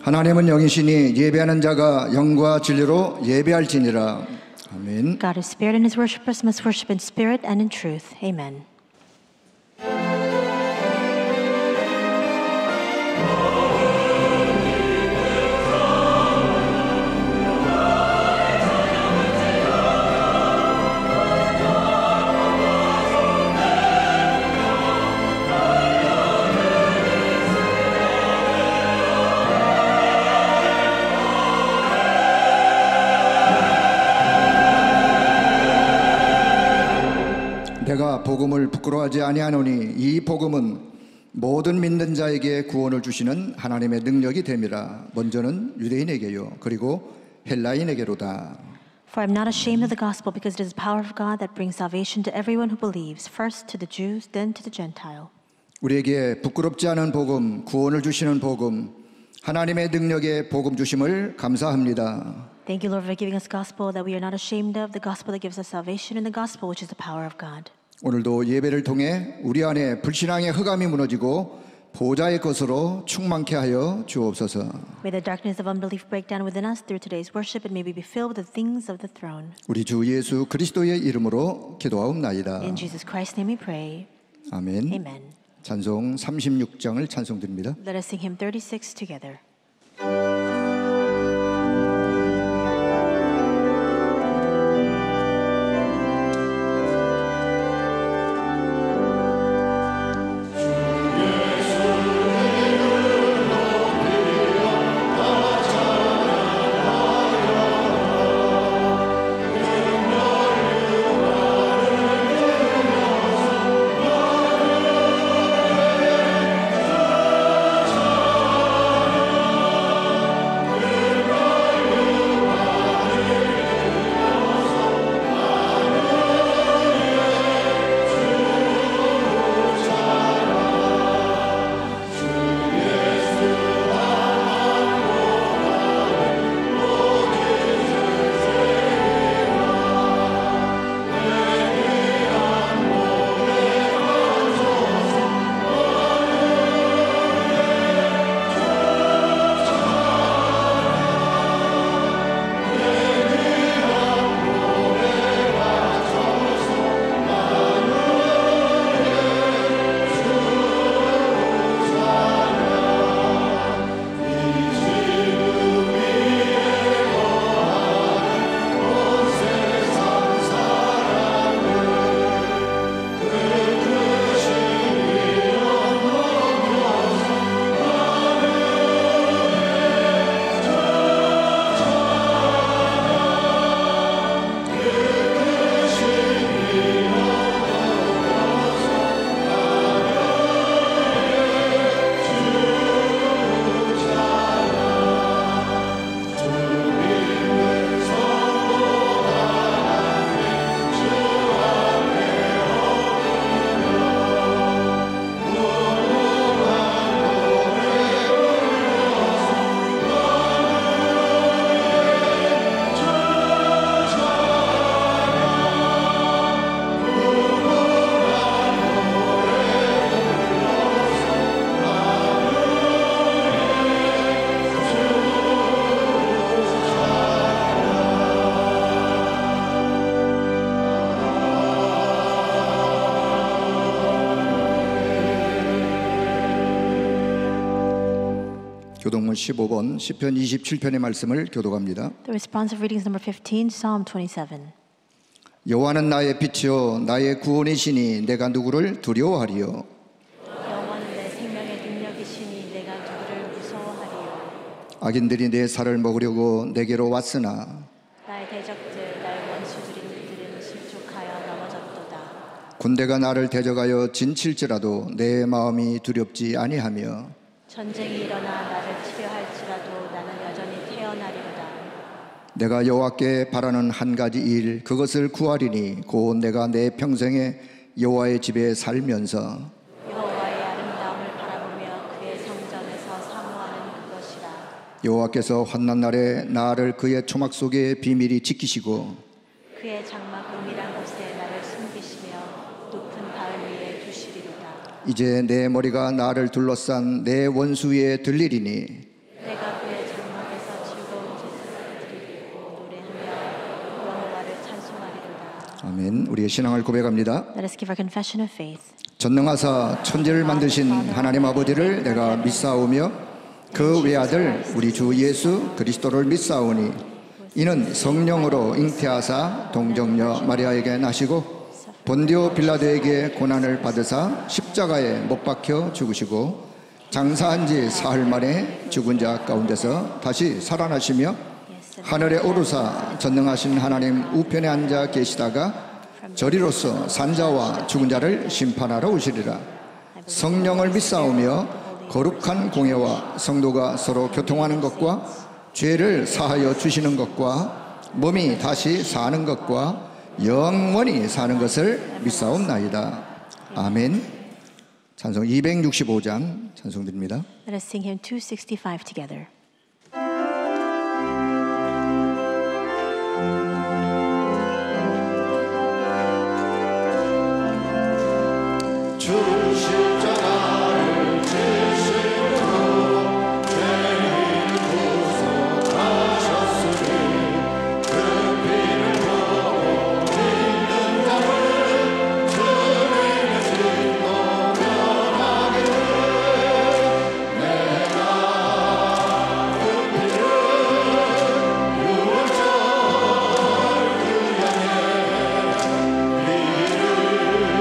하나님은 영이시니 예배하는 자가 영과 진리로 예배할지니라. 아멘. God is spirit and his worshippers must worship in spirit and in truth. Amen. 내가 복음을 부끄러워하지 아니하노니 이 복음은 모든 믿는 자에게 구원을 주시는 하나님의 능력이 됨이라. 먼저는 유대인에게요 그리고 헬라인에게로다. For I am not ashamed of the gospel, because it is the power of God that brings salvation to everyone who believes, first to the Jews, then to the Gentile. 우리에게 부끄럽지 않은 복음, 구원을 주시는 복음, 하나님의 능력의 복음 주심을 감사합니다. Thank you, Lord, for giving us gospel that we are not ashamed of, the gospel that gives us salvation, and the gospel which is the power of God. 오늘도 예배를 통해 우리 안에 불신앙의 흑암이 무너지고 보좌의 것으로 충만케 하여 주옵소서. May the darkness of unbelief break down within us through today's worship, and may we be filled with the things of the throne. 우리 주 예수 그리스도의 이름으로 기도하옵나이다. In Jesus Christ's name we pray. 아멘. Amen. 찬송 36장을 찬송드립니다. Let us sing hymn 36 together. 교동문 15번 시편 27편의 말씀을 교독합니다. The responsive reading is number 15, Psalm 27. 여호와는 나의 빛이요 나의 구원이시니 내가 누구를 두려워하리요. 여호와는 내 생명의 능력이시니 내가 누구를 무서워하리요. 악인들이 내 살을 먹으려고 내게로 왔으나 나의 대적들 나의 원수들인 이들은 실족하여 넘어졌도다. 군대가 나를 대적하여 진칠지라도 내 마음이 두렵지 아니하며 전쟁이 일어나 나를 치려할지라도 나는 여전히 태어나리로다. 내가 여호와께 바라는 한 가지 일 그것을 구하리니 곧 내가 내 평생에 여호와의 집에 살면서 여호와의 아름다움을 바라보며 그의 성전에서 사모하는 그것이라. 여호와께서 환난 날에 나를 그의 초막 속에 비밀히 지키시고 그의 장막 은밀한 곳에 나를 숨기시며 높은 바을 위에 두시리로다. 이제 내 머리가 나를 둘러싼 내 원수에 들리리니 내가 그의 아멘. 우리의 신앙을 고백합니다. Let us give our confession of faith. 전능하사 천지를 만드신 하나님 아버지를 내가 믿사오며 그 외아들 우리 주 예수 그리스도를 믿사오니 이는 성령으로 잉태하사 동정녀 마리아에게 나시고 본디오 빌라도에게 고난을 받으사 십자가에 못 박혀 죽으시고 장사한 지 사흘 만에 죽은 자 가운데서 다시 살아나시며 하늘에 오르사 전능하신 하나님 우편에 앉아 계시다가 저리로서 산자와 죽은 자를 심판하러 오시리라. 성령을 믿사오며 거룩한 공예와 성도가 서로 교통하는 것과 죄를 사하여 주시는 것과 몸이 다시 사는 것과 영원히 사는 것을 믿사옵나이다. 아멘. 찬송 265장 찬송드립니다. Let us sing hymn 265 together. 주 십자가를 지심으로 죄인 구속하셨으니 그 피를 보고 믿는 자를 주님의 진노 면하기를 내가 그 피를 유월절 그 양에 피를 볼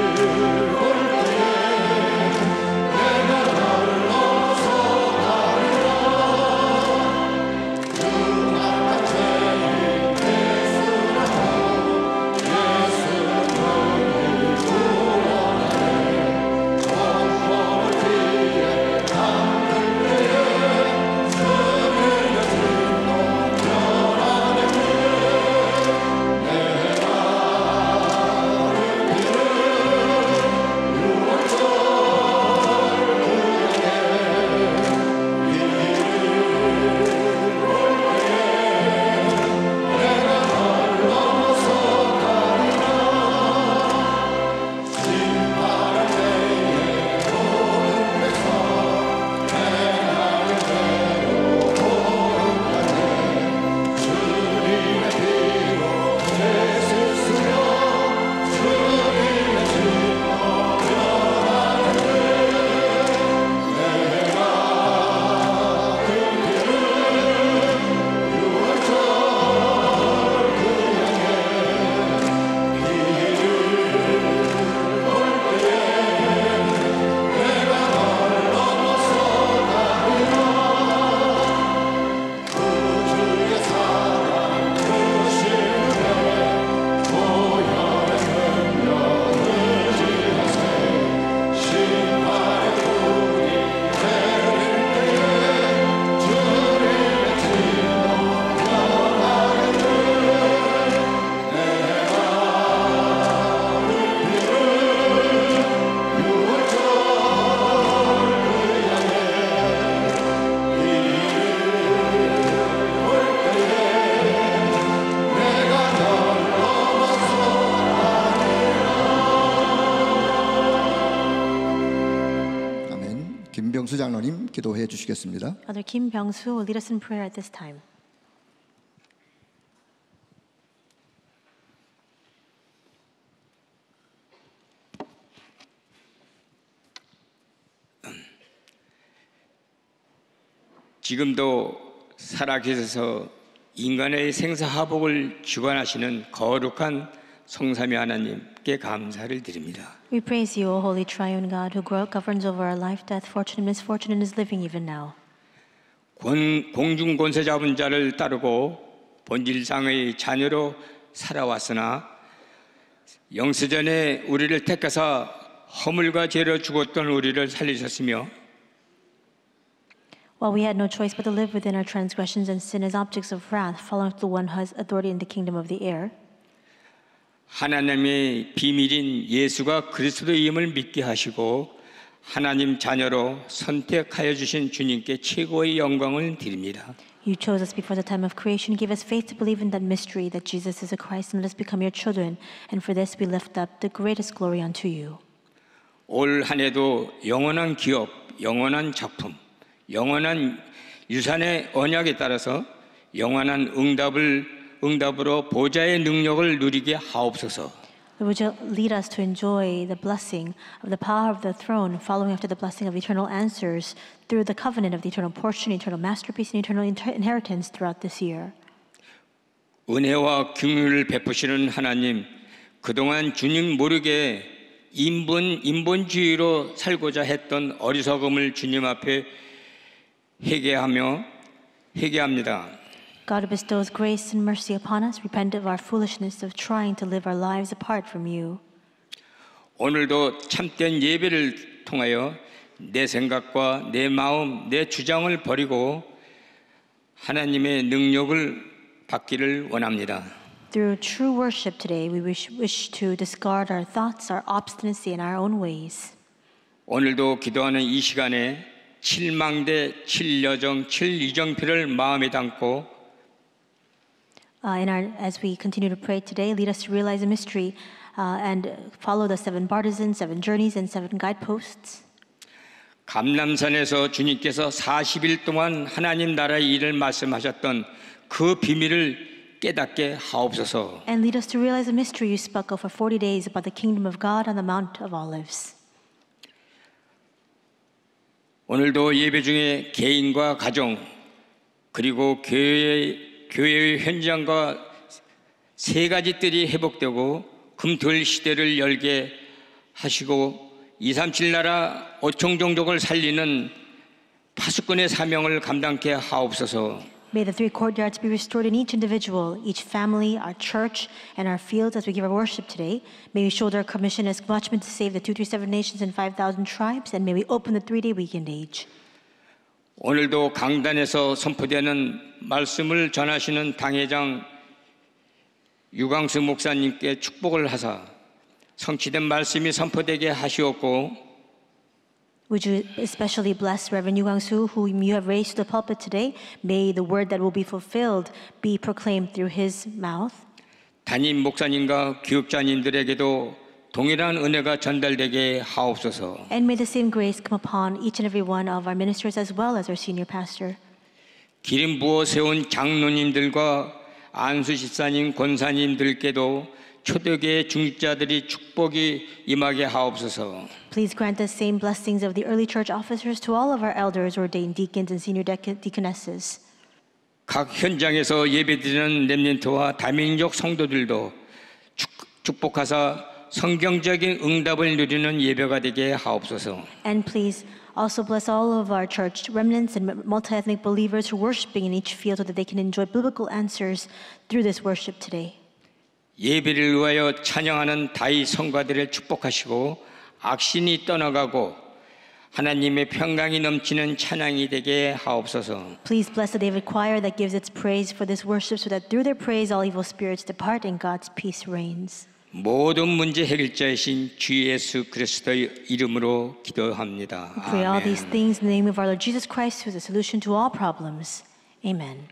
김병수 장로님 기도해 주시겠습니다. Father Kim Byung-soo will lead us in prayer at this time. 지금도 살아계셔서 인간의 생사화복을 주관하시는 거룩한 성삼위 하나님께 감사를 드립니다. We praise you, O Holy Triune God, who governs over our life, death, fortune, and misfortune, and is living even now. 공중 권세 잡은 자를 따르고 본질상의 자녀로 살아왔으나 영세전에 우리를 택하사 허물과 죄로 죽었던 우리를 살리셨으며 While we had no choice but to live within our transgressions and sin as objects of wrath, following the one who has authority in the kingdom of the air, 하나님의 비밀인 예수가 그리스도임을 믿게 하시고 하나님 자녀로 선택하여 주신 주님께 최고의 영광을 드립니다. you chose us before the time of creation, gave us faith to believe in that mystery that Jesus is a Christ, and let us become your children. And for this we lift up the greatest glory unto you. 올 한 해도 영원한 기업, 영원한 작품, 영원한 유산의 언약에 따라서 영원한 응답으로 보좌의 능력을 누리게 하옵소서. Would you lead us to enjoy the blessing of the power of the throne, following after the blessing of eternal answers through the covenant of the eternal portion, eternal masterpiece, and eternal inheritance throughout this year? 은혜와 긍휼을 베푸시는 하나님, 그동안 주님 모르게 인본주의로 살고자 했던 어리석음을 주님 앞에 회개합니다. God who bestows grace and mercy upon us, repent of our foolishness of trying to live our lives apart from you. 오늘도 참된 예배를 통하여 내 생각과 내 마음, 내 주장을 버리고 하나님의 능력을 받기를 원합니다. Through true worship today, we wish to discard our thoughts, our obstinacy, and our own ways. 오늘도 기도하는 이 시간에 7망대, 7여정, 7이정표를 마음에 담고 As we continue to pray today, lead us to realize the mystery and follow the 7 partisans, 7 journeys, and 7 guideposts. 감람산에서 주님께서 40일 동안 하나님 나라의 일을 말씀하셨던 그 비밀을 깨닫게 하옵소서. And lead us to realize the mystery you spoke of for 40 days about the kingdom of God on the Mount of Olives. 오늘도 예배 중에 개인과 가정 그리고 교회의 현장과 세 가지 뜰이 회복되고 금토일 시대를 열게 하시고 237 나라 5천 종족을 살리는 파수꾼의 사명을 감당케 하옵소서. May the 3 courtyards be restored in each individual, each family, our church, and our fields as we give our worship today. May we shoulder our commission as watchmen to save the 237 nations and 5,000 tribes, and may we open the 3-day weekend age. 오늘도 강단에서 선포되는 말씀을 전하시는 당회장 유광수 목사님께 축복을 하사 성취된 말씀이 선포되게 하시옵고 Would you especially bless Reverend Yu Kwang-soo, whom you have raised to the pulpit today? May the word that will be fulfilled be proclaimed through his mouth. 담임 목사님과 교육자님들에게도 동일한 은혜가 전달되게 하옵소서. And may the same grace come upon each and every one of our ministers as well as our senior pastor. 기름 부어 세운 장로님들과 안수 집사님, 권사님들께도 초대교회 중직자들이 축복이 임하게 하옵소서. Please grant the same blessings of the early church officers to all of our elders, ordained deacons, and senior deaconesses. 각 현장에서 예배드리는 렘넌트와 다민족 성도들도 축복하사 성경적인 응답을 누리는 예배가 되게 하옵소서. And please also bless all of our church remnants and multi-ethnic believers who are worshiping in each field so that they can enjoy biblical answers through this worship today. 예배를 위하여 찬양하는 다윗 성가들을 축복하시고 악신이 떠나가고 하나님의 평강이 넘치는 찬양이 되게 하옵소서. Please bless the David choir that gives its praise for this worship so that through their praise all evil spirits depart and God's peace reigns. 모든 문제 해결자이신 주 예수 그리스도의 이름으로 기도합니다. We pray all these 아멘. things in the name of our Lord Jesus Christ, who is the solution to all problems. Amen.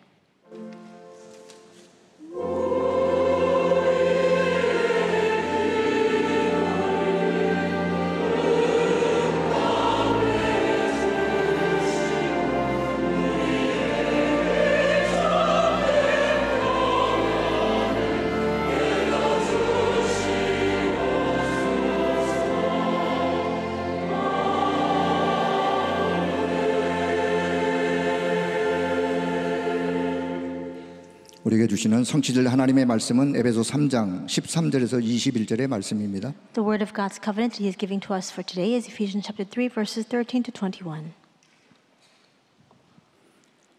우리에게 주시는 성취될 하나님의 말씀은 에베소 3장 13절에서 21절의 말씀입니다. The word of God's covenant that He is giving to us for today is Ephesians chapter 3, verses 13 to 21.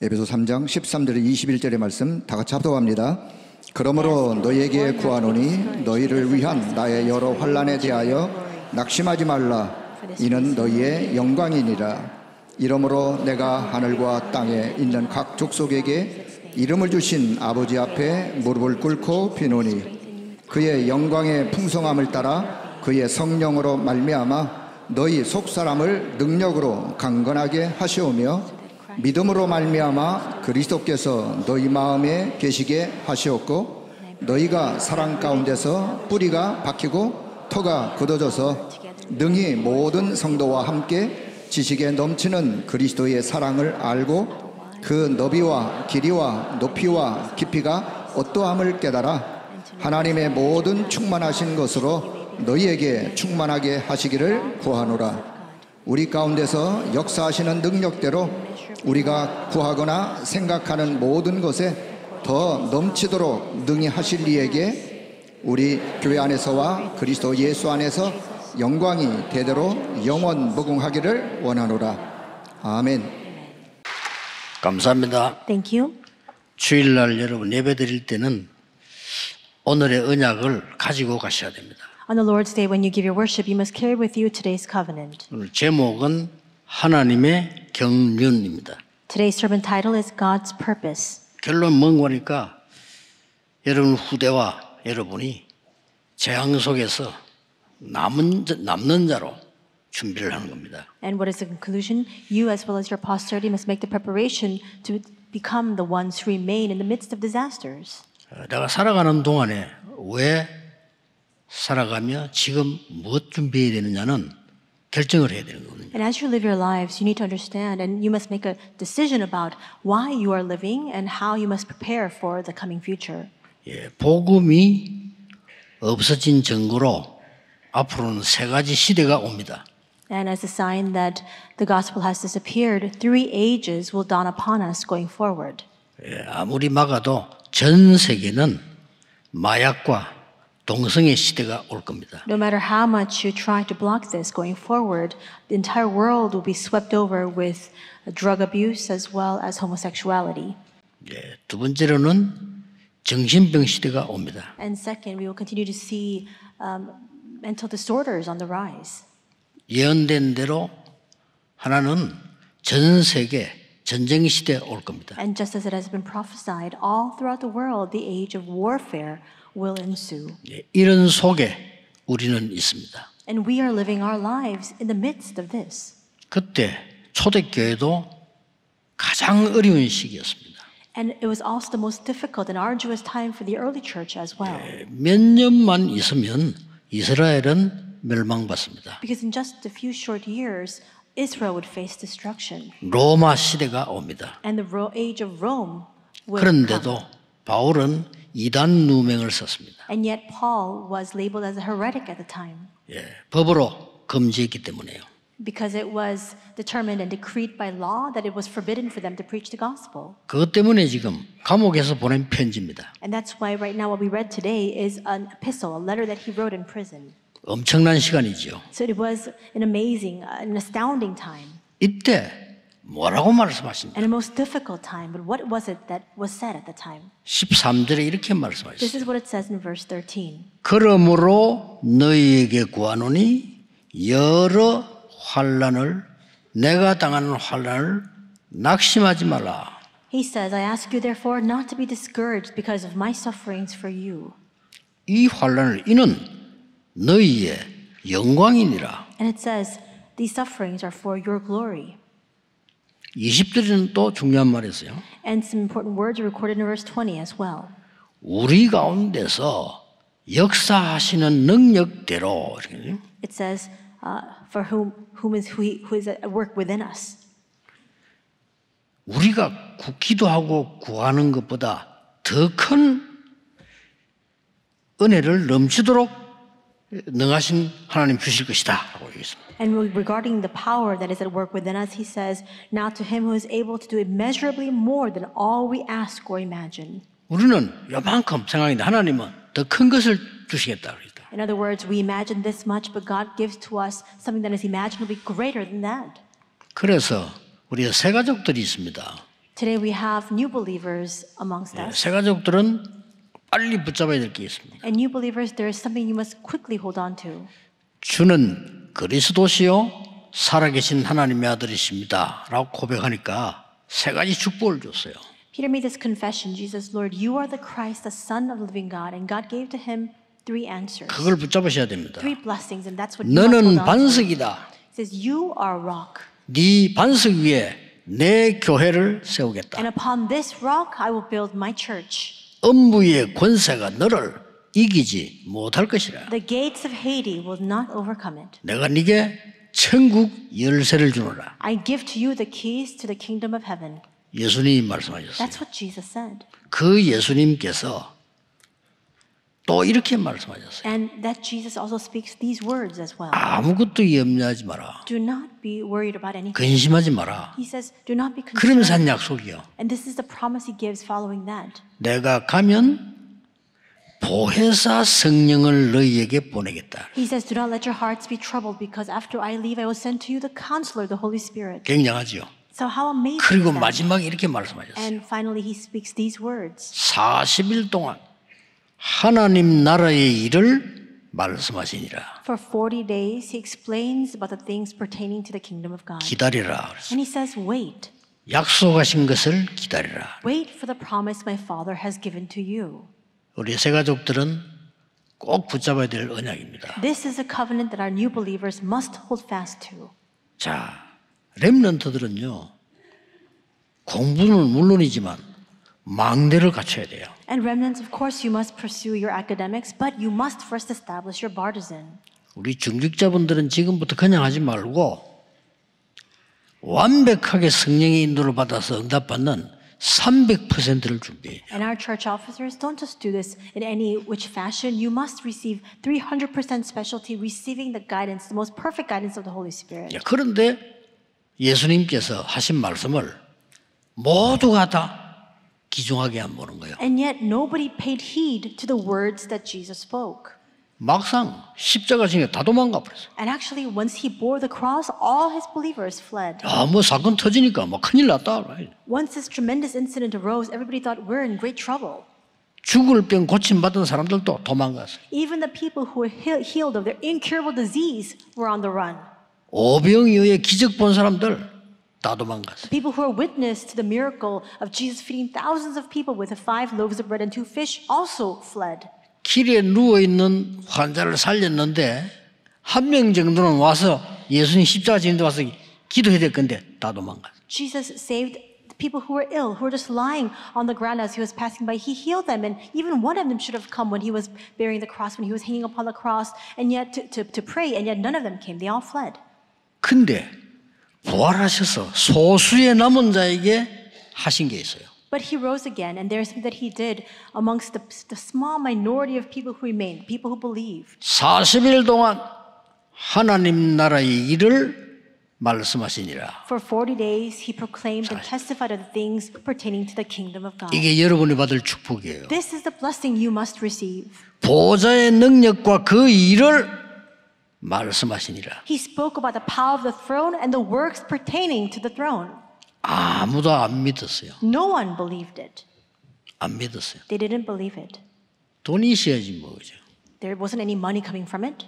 에베소 3장 13절에 21절의 말씀 다 같이 합독합니다. 그러므로 너희에게 구하노니 너희를 위한 나의 여러 환난에 대하여 낙심하지 말라. 이는 너희의 영광이니라. 이러므로 내가 하늘과 땅에 있는 각 족속에게 이름을 주신 아버지 앞에 무릎을 꿇고 비노니 그의 영광의 풍성함을 따라 그의 성령으로 말미암아 너희 속사람을 능력으로 강건하게 하시오며 믿음으로 말미암아 그리스도께서 너희 마음에 계시게 하시었고 너희가 사랑 가운데서 뿌리가 박히고 터가 굳어져서 능히 모든 성도와 함께 지식에 넘치는 그리스도의 사랑을 알고 그 너비와 길이와 높이와 깊이가 어떠함을 깨달아 하나님의 모든 충만하신 것으로 너희에게 충만하게 하시기를 구하노라. 우리 가운데서 역사하시는 능력대로 우리가 구하거나 생각하는 모든 것에 더 넘치도록 능히 하실 이에게 우리 교회 안에서와 그리스도 예수 안에서 영광이 대대로 영원 무궁하기를 원하노라. 아멘. 감사합니다. Thank you. 주일날 여러분 예배드릴 때는 오늘의 언약을 가지고 가셔야 됩니다. On the Lord's Day, when you give your worship, you must carry with you today's covenant. 오늘 제목은 하나님의 경륜입니다. Today's sermon title is God's Purpose. 결론 뭔 거니까 여러분 후대와 여러분이 재앙 속에서 남는 자로 준비를 하는 겁니다. And what is the conclusion? You, as well as your posterity, must make the preparation to become the ones who remain in the midst of disasters. 내가 살아가는 동안에 왜 살아가며 지금 무엇 준비해야 되느냐는 결정을 해야 되는 거거든요. And as you live your lives, you need to understand and you must make a decision about why you are living and how you must prepare for the coming future. 예, 복음이 없어진 증거로 앞으로는 세 가지 시대가 옵니다. And as a sign that the gospel has disappeared, 3 ages will dawn upon us going forward. 예, 아무리 막아도 전 세계는 마약과 동성애 시대가 올 겁니다. No matter how much you try to block this going forward, the entire world will be swept over with drug abuse as well as homosexuality. 예, 두 번째로는 정신병 시대가 옵니다. And second, we will continue to see mental disorders on the rise. 예언된 대로 하나는 전 세계 전쟁 시대에 올 겁니다. And just as it has been prophesied, all throughout the world, the age of warfare will ensue. 예, 이런 속에 우리는 있습니다. And we are living our lives in the midst of this. 그때 초대교회도 가장 어려운 시기였습니다. And it was also the most difficult and arduous time for the early church as well. 몇 년만 있으면 이스라엘은 멸망받습니다. Because in just a few short years, Israel would face destruction. 로마 시대가 옵니다. And the age of Rome will 그런데도 come. 바울은 이단 누명을 썼습니다. And yet Paul was labeled as a heretic at the time. 예, 법으로 금지했기 때문에요. Because it was determined and decreed by law that it was forbidden for them to preach the gospel. 그것 때문에 지금 감옥에서 보낸 편지입니다. And that's why right now what we read today is an epistle, a letter that he wrote in prison. 엄청난 시간이죠. So it was an amazing, an astounding time. 이때 뭐라고 말씀하십니까? And a most difficult time. But what was it that was said at the time? 13절에 이렇게 This 말씀하셨어요. is what it says in verse 13. 그러므로 너희에게 구하노니 여러 환난을 내가 당하는 환난을 낙심하지 말라. He says, I ask you therefore not to be discouraged because of my sufferings for you. 이 환난을 이는 너희의 영광이니라. And it says, these sufferings are for your glory. 20절에는 또 중요한 말이 있어요. And some important words are recorded in verse 20 as well. 우리 가운데서 역사하시는 능력대로 이렇게. It says, for who is at work within us. 우리가 기도하고 구하는 것보다 더 큰 은혜를 넘치도록 능하신 하나님 주실 것이다 라고 얘기했습니다. And regarding the power that is at work within us, he says, now to him who is able to do immeasurably more than all we ask or imagine. 우리는 요만큼 생각했는데 하나님은 더 큰 것을 주시겠다 그랬다. In other words, we imagine this much, but God gives to us something that is imaginably greater than that. 그래서 우리가 새 가족들이 있습니다. Today we have new believers amongst us. 새 가족들은 빨리 붙잡아야 될 게 있습니다. And new believers, there is something you must quickly hold on to. 주는 그리스도시요 살아계신 하나님의 아들이십니다 라고 고백하니까 세 가지 축복을 줬어요. Peter made this confession, Jesus, Lord, you are the Christ, the Son of the living God. And God gave to him 3 answers. 그걸 붙잡으셔야 됩니다. 3 blessings, and that's what you must hold 너는 on to. 반석이다. He says, you are a rock. 네 반석 위에 내 교회를 세우겠다. And upon this rock I will build my church. 음부의 권세가 너를 이기지 못할 것이라. The gates of Hades will not overcome it. 내가 네게 천국 열쇠를 주노라. I give to you the keys to the kingdom of heaven. 예수님이 말씀하셨어요. That's what Jesus said. 그 예수님께서 또 이렇게 말씀하셨어요. And that Jesus also speaks these words as well. 아무것도 염려하지 마라. Do not be worried about anything. 근심하지 마라. He says, do not be 그러면서 한 concerned. 약속이요. And this is the promise he gives following that. 내가 가면 보혜사 성령을 너희에게 보내겠다. He says, do not let your hearts be troubled because after I leave, I will send to you the counselor, the Holy Spirit. 굉장하죠. So how amazing 그리고 is that? 마지막에 이렇게 말씀하셨어요. And finally, he speaks these words. 40일 동안 하나님 나라의 일을 말씀하시니라. For 40 days, he explains about the things pertaining to the kingdom of God. 기다리라. 그랬어요. And he says, wait. 약속하신 것을 기다리라. Wait for the promise my Father has given to you. 우리 새 가족들은 꼭 붙잡아야 될 언약입니다. This is a covenant that our new believers must hold fast to. 자, 렘넌트들은요. 공부는 물론이지만 망대를 갖춰야 돼요. And remnants, of course, you must pursue your academics, but you must first establish your partisan. 우리 중직자분들은 지금부터 그냥 하지 말고 완벽하게 성령의 인도를 받아서 응답받는 300%를 준비해요. And our church officers don't just do this in any which fashion. You must receive 300% specialty, receiving the guidance, the most perfect guidance of the Holy Spirit. 그런데 예수님께서 하신 말씀을 모두가 다 귀중하게 안 보는 거예요. And yet nobody paid heed to the words that Jesus spoke. 막상 십자가 지에 다 도망가 버렸어요. And actually, once he bore the cross, all his believers fled. 뭐 사건 터지니까 뭐 큰일 났다. Once this tremendous incident arose, everybody thought we're in great trouble. 죽을 병 고침 받은 사람들도 도망갔어요. Even the people who were healed of their incurable disease were on the run. 오병이어의 기적 본 사람들 다 도망갔어요. People who are witness to the miracle of Jesus feeding thousands of people with the 5 loaves of bread and 2 fish also fled. 길에 누워있는 환자를 살렸는데 한 명 정도는 와서 예수님 십자가 지는데 와서 기도해야 될 건데 다 도망갔어요. Jesus saved the people who were ill, who were just lying on the ground as he was passing by. He healed them, and even one of them should have come when he was bearing the cross, when he was hanging upon the cross, and yet to pray, and yet none of them came. They all fled. 근데 부활하셔서 소수의 남은 자에게 하신 게 있어요. But he rose again, and there's something that he did amongst the small minority of people who remained, people who believed. 40일 동안 하나님 나라의 일을 말씀하시니라. For 40 days, he proclaimed and testified of the things pertaining to the kingdom of God. 이게 여러분이 받을 축복이에요. This is the blessing you must receive. 보좌의 능력과 그 일을 말씀하시니라. He spoke about the power of the throne and the works pertaining to the throne. 아무도 안 믿었어요. No one believed it. 안 믿었어요. They didn't believe it. 돈이 있어야지 뭐죠. There wasn't any money coming from it.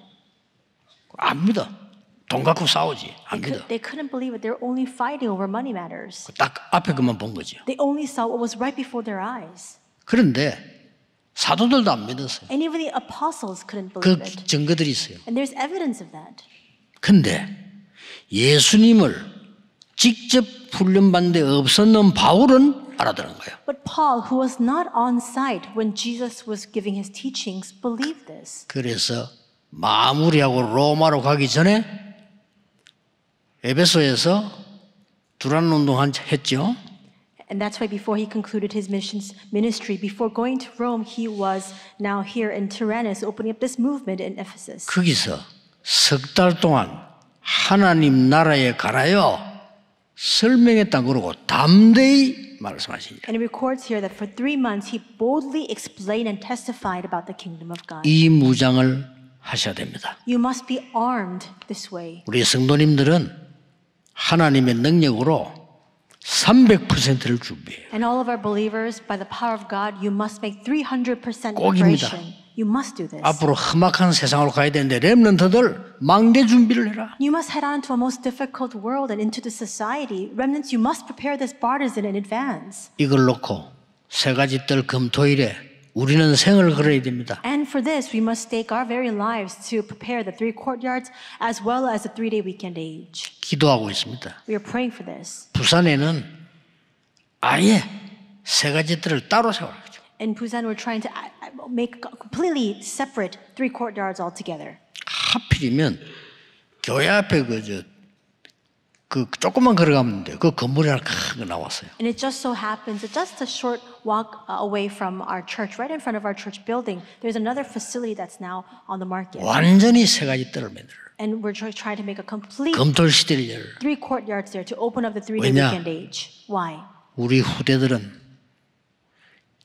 안 믿어. 돈 갖고 싸우지. 안 믿어. They couldn't believe it. They were only fighting over money matters. 딱 앞에 것만 본 거죠. They only saw what was right before their eyes. 그런데 사도들도 안 믿었어요. And even the apostles couldn't 그 believe it. 증거들이 있어요. And there's evidence of that. 근데 예수님을 직접 훈련받는 데 없었는 바울은 알아들은 거예요. But Paul, who was not on site when Jesus was giving his teachings, believed this. 그래서 마무리하고 로마로 가기 전에 에베소에서 두란 운동 했죠. And that's why before he concluded his ministry, before going to Rome, he was now here in Tyrannus, opening up this movement in Ephesus. 거기서 석 달 동안 하나님 나라에 관하여 설명했다 그러고 담대히 말씀하시니라. And it records here that for 3 months he boldly explained and testified about the kingdom of God. 이 무장을 하셔야 됩니다. You must be armed this way. 우리 성도님들은 하나님의 능력으로 300%를 준비해요. And all of our believers, by the power of God, you must make 300% 꼭입니다. preparation. You must do this. 앞으로 험악한 세상으로 가야 되는데 렘넌트들 망대 준비를 해라. You must head on to a most difficult world and into the society. Remnants, you must prepare this partisan in advance. 이걸 놓고 세 가지 뜰 금토일에 우리는 생을 걸어야 됩니다. And for this, we must stake our very lives to prepare the 3 courtyards as well as the 3-day weekend age. 기도하고 있습니다. We are praying for this. 부산에는 아예 세 가지 뜰을 따로 세워라. In Busan, we're trying to make completely separate 3 courtyards altogether. 하필이면 교회 앞에 그 조금만 걸어가면 돼요. 그 건물이 하나 큰 거 나왔어요. And it just so happens that just a short walk away from our church, right in front of our church building, there's another facility that's now on the market. 완전히 세 가지 뜰을 만들어. And we're trying to make a complete 검돌 시대를 열어. 3 courtyards there to open up the 3-day 왜냐? weekend age. Why? 우리 후대들은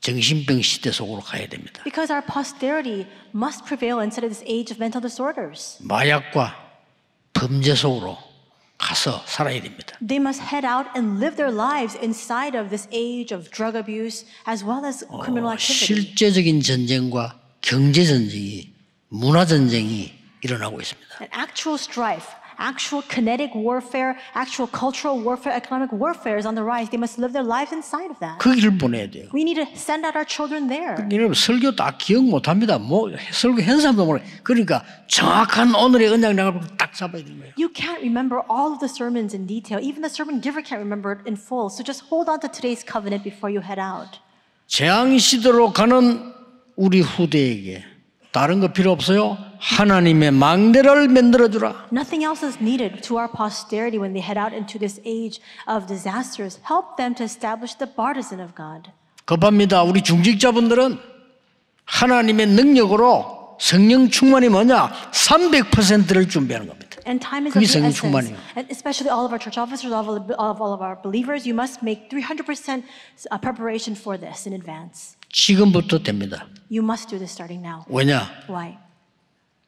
정신병 시대 속으로 가야 됩니다. Because our posterity must prevail instead of this age of mental disorders. 마약과 범죄 속으로 가서 살아야 됩니다. They must head out and live their lives inside of this age of drug abuse as well as criminal activity. 실제적인 전쟁과 경제 전쟁이, 문화 전쟁이 일어나고 있습니다. An actual strife, actual kinetic warfare, actual cultural warfare, economic warfare is on the rise. They must live their lives inside of that. 그 길을 보내야 돼요. We need to send out our children there. 여러분 설교 다 기억 못합니다. 뭐 설교 현상도 모르. 그러니까 정확한 오늘의 언약량을 딱 잡아야 되는 거예요. You can't remember all of the sermons in detail. Even the sermon giver can't remember it in full. So just hold on to today's covenant before you head out. 재앙 시대로 가는 우리 후대에게 다른 거 필요 없어요. 하나님의 망대를 만들어 주라. Nothing else is needed to our posterity when they head out into this age of disasters. Help them to establish the partisan of God. 급합니다. 우리 중직자분들은 하나님의 능력으로 성령 충만이 뭐냐? 300%를 준비하는 겁니다. And time is 그게 of the 성령 essence. 충만이에요. And especially all of our church officers, all of our believers, you must make 300% preparation for this in advance. 지금부터 됩니다. You must do this starting now. 왜냐? Why?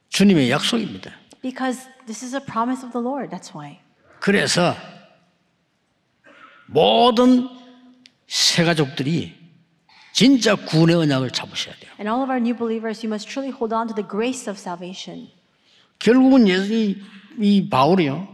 주님의 약속입니다. Because this is a promise of the Lord. That's why. 그래서 모든 새가족들이 진짜 구원의 언약을 잡으셔야 돼요. And all of our new believers, you must truly hold on to the grace of salvation. 결국은 이 바울이요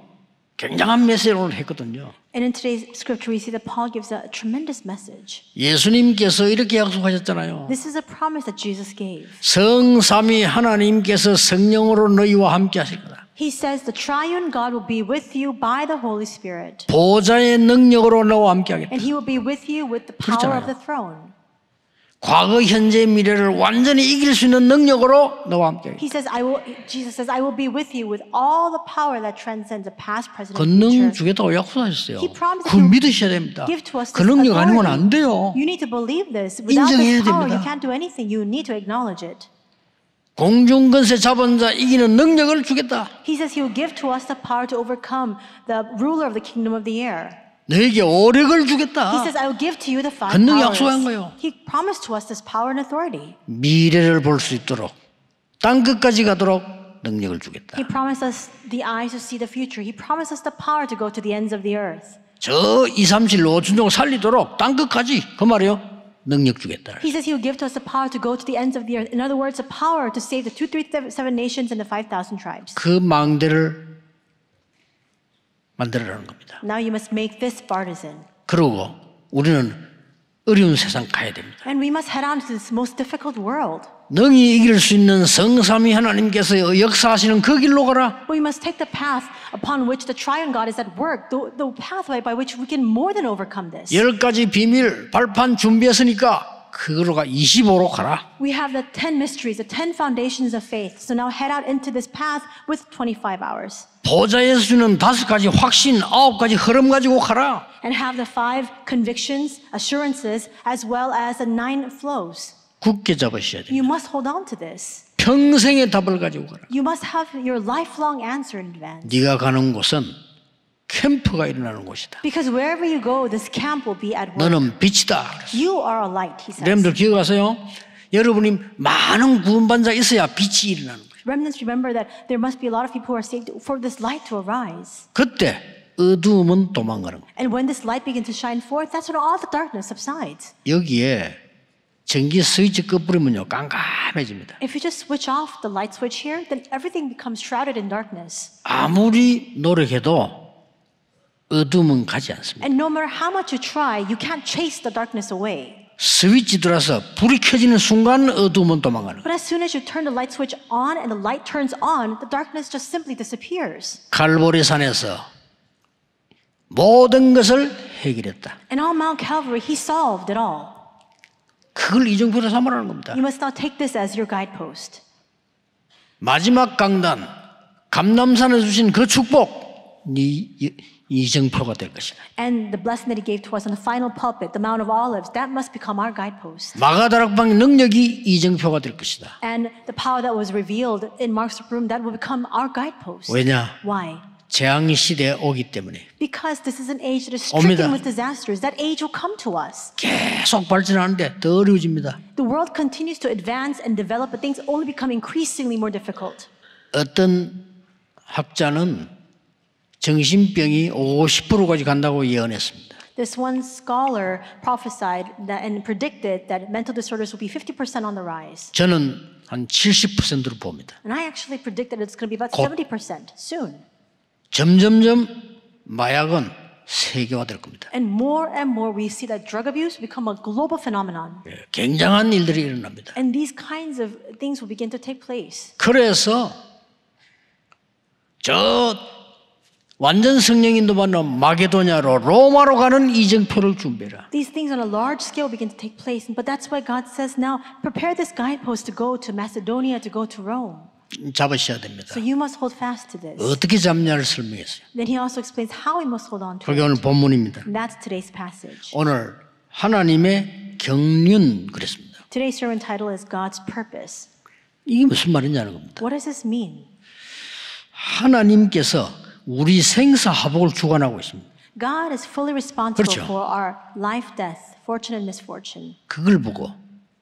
굉장한 메시지를 했거든요. And in today's scripture, we see that Paul gives a tremendous message. 예수님께서 이렇게 약속하셨잖아요. This is a promise that Jesus gave. 성삼위 하나님께서 성령으로 너희와 함께 하실 거다. He says the triune God will be with you by the Holy Spirit. 보좌의 능력으로 너와 함께 하겠다. And he will be with you with the power of 그렇잖아요. the throne. 과거, 현재, 미래를 완전히 이길 수 있는 능력으로 너와 함께 하겠다. Jesus says, I will be with you with all the power that transcends the past, present, 그 and 능력 future. 주겠다고 약속하셨어요. He promised 그걸 that he 믿으셔야 됩니다. give to us 그 this 능력 아니면 안 authority. 돼요. You need to believe this. Without 인정해야 this power, 됩니다. you can't do anything. You need to acknowledge it. 공중권세 잡은 자 이기는 능력을 주겠다. He says he will give to us the power to overcome the ruler of the kingdom of the air. 너에게 오력을 He 주겠다. says, I will give to you the 5 권능 powers. 약속한 거예요. He promised to us this power and authority. 미래를 볼 수 있도록 땅 끝까지 가도록 능력을 주겠다. He promised us the eyes to see the future. He promised us the power to go to the ends of the earth. 저 237 노춘종 살리도록 땅 끝까지 그 말이요 능력 주겠다. He says he will give to us the power to go to the ends of the earth. In other words, the power to save the 237 nations and the 5,000 tribes. 그 망대를 만들어라는 겁니다. Now you must make this partisan. 그리고 우리는 어려운 세상 가야 됩니다. And we must head on to this most difficult world. 능히 이길 수 있는 성삼위 하나님께서 역사하시는 그 길로 가라. But we must take the path upon which the triune God is at work, the pathway by which we can more than overcome this. 10가지 비밀 발판 준비했으니까 그거로 가 25로 가라. We have the 10 mysteries, the 10 foundations of faith. So now head out into this path with 25 hours. 보좌에서 주는 5가지 확신, 9가지 흐름 가지고 가라. And have the 5 convictions, assurances, as well as the 9 flows. 굳게 잡으셔야 돼요. You must hold on to this. 평생의 답을 가지고 가라. You must have your lifelong answer in advance. 네가 가는 곳은 캠프가 일어나는 곳이다. Because wherever you go, this camp will be at work. 너는 빛이다. You are a light, he says. 여러분들 기억하세요? 여러분이 많은 구원받은 자 있어야 빛이 일어나는 거예요. Remnants, remember that there must be a lot of people who are saved for this light to arise. 그때 어두움은 도망가는 거예요. And when this light begins to shine forth, that's when all the darkness subsides. 여기에 전기 스위치 꺼버리면요 깜깜해집니다. If you just switch off the light switch here, then everything becomes shrouded in darkness. 아무리 노력해도 어둠은 가지 않습니다. And no matter how much you try, you can't chase the darkness away. 스위치 들어서 불이 켜지는 순간 어둠은 도망가는 거예요. But as soon as you turn the light switch on and the light turns on, the darkness just simply disappears. 갈보리 산에서 모든 것을 해결했다. And on Mount Calvary, he solved it all. 그걸 이정표로 삼으라는 겁니다. You must now take this as your guidepost. 마지막 강단 감람산에 주신 그 축복 네 이정표가 될 것이다. And the blessing that he gave to us on the final pulpit, the Mount of Olives, that must become our guidepost. 마가다락방의 능력이 이정표가 될 것이다. And the power that was revealed in Mark's room, that will become our guidepost. 왜냐? Why? 재앙 시대에 오기 때문에 Because this is an age that is 옵니다. stricken with disasters. That age will come to us. 계속 발전하는데 더 어려워집니다. The world continues to advance and develop, but things only become increasingly more difficult. 어떤 학자는 정신병이 50%까지 간다고 예언했습니다. This one scholar prophesied that and predicted that mental disorders will be 50% on the rise. 저는 한 70%로 봅니다. And I actually predict that it's going to be about 곧. 70% soon. 점점점 마약은 세계화될 겁니다. And more we see that drug abuse become a global phenomenon. 굉장한 일들이 일어납니다. And these kinds of things will begin to take place. 그래서 저 완전 성령인도 받는 마게도냐로 로마로 가는 이정표를 준비해라. These things on a large scale begin to take place. But that's why God says now, prepare this guidepost to go to Macedonia, to go to Rome. 잡으셔야 됩니다. So you must hold fast to this. 어떻게 잡냐를 설명했어요. Then he also explains how we must hold on to 그게 it. 오늘 본문입니다. And that's today's passage. 오늘 하나님의 경륜 그랬습니다. Today's sermon title is God's Purpose. 이게 무슨 말이냐는 겁니다. What does this mean? 하나님께서 우리 생사화복을 주관하고 있습니다. God is fully responsible 그렇죠. for our life, death, fortune, and misfortune. 그걸 보고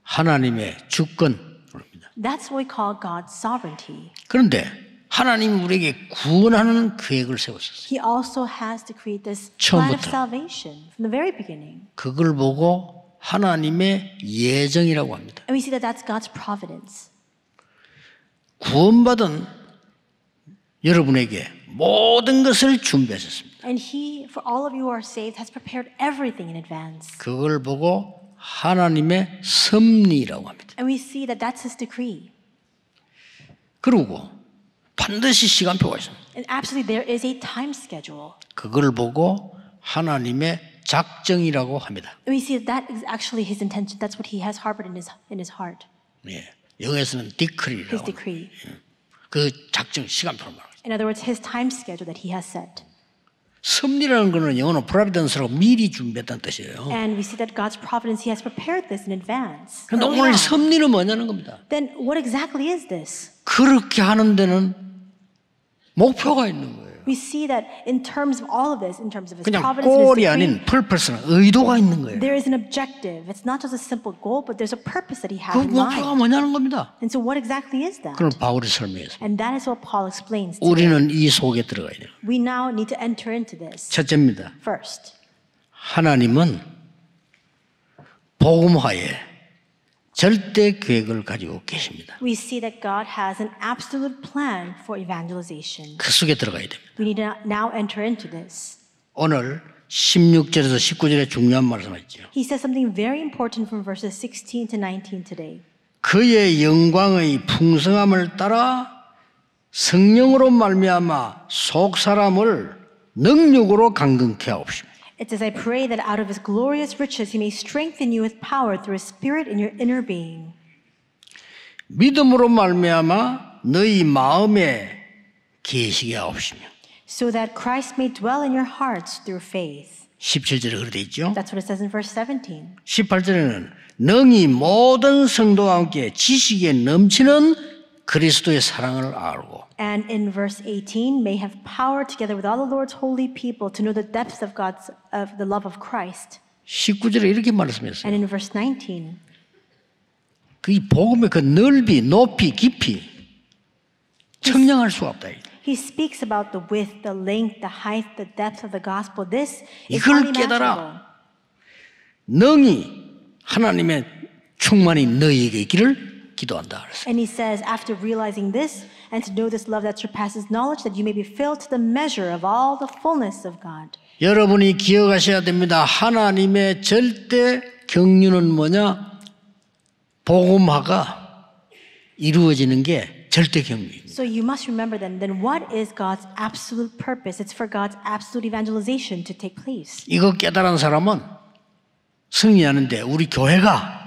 하나님의 주권 That's what we call God's sovereignty. 그런데 하나님이 우리에게 구원하는 계획을 세웠었어요. He also has to create this plan of 처음부터. salvation from the very beginning. 그걸 보고 하나님의 예정이라고 합니다. And we see that that's God's providence. 구원받은 여러분에게 모든 것을 준비하셨습니다. And He, for all of you who are saved, has prepared everything in advance. 그걸 보고 하나님의 섭리라고 합니다. And we see that that's His decree. 그리고 반드시 시간표가 있습니다. And absolutely there is a time schedule. 그걸 보고 하나님의 작정이라고 합니다. And we see that that is actually His intention. That's what He has harbored in His heart. 예, 영어에서는 His 디크리라고 합니다. decree. 그 작정 시간표를 말합니다. In other words, His time schedule that He has set. 섭리라는 것은 영어로 프로비던스라고 미리 준비했다는 뜻이에요. And we see that God's providence, He has prepared this in advance. 그런데 early 오늘 on. 섭리는 뭐냐는 겁니다. Then what exactly is this? 그렇게 하는 데는 목표가 있는 거예요. We see that in terms of all of this, in terms of His 그냥 providence and His 꼴이 decree, 아닌 purpose는 의도가 있는 거예요. there is an objective. It's not just a simple goal, but there's a purpose that He has 그 in 목표가 mind. 뭐냐는 겁니다. And so what exactly is that? 그럼 바울이 설명했어요. And that is what Paul explains today. 우리는 이 속에 들어가야 돼요. We now need to enter into this. 첫째입니다. First, 하나님은 복음화에 절대 계획을 가지고 계십니다. we see that God has an absolute plan for evangelization. 그 속에 들어가야 됩니다. We need to now enter into this. 오늘 16절에서 19절에 중요한 말씀하셨죠. He says something very important from verses 16 to 19 today. 그의 영광의 풍성함을 따라 성령으로 말미암아 속 사람을 능력으로 강건케 하옵시고. It says, I pray that out of His glorious riches He may strengthen you with power through His Spirit in your inner being. 믿음으로 말미암아 너희 마음에 계시게 하옵시며. So that Christ may dwell in your hearts through faith. 17절에 그렇게 돼 있죠. That's what it says in verse 17. 18절에는 능히 모든 성도와 함께 지식에 넘치는 그리스도의 사랑을 알고 And in verse 18, may have power together with all the Lord's holy people to know the depths of the love of Christ. 19절에 이렇게 말씀했어요. And in verse 19, 그 복음의 그 넓이, 높이, 깊이 청량할 수가 없다. he speaks about the width, the length, the height, the depth of the gospel. This is 이걸 unimaginable. 깨달아. 능히 하나님의 충만이 너희에게 있기를 기도한다. 그랬어요. And he says, after realizing this, and to know this love that surpasses knowledge, that you may be filled to the measure of all the fullness of God. 여러분이 기억하셔야 됩니다. 하나님의 절대 경륜은 뭐냐? 복음화가 이루어지는 게 절대 경륜입니다. So you must remember then what is God's absolute purpose? It's for God's absolute evangelization to take place. 이거 깨달은 사람은 승리하는데 우리 교회가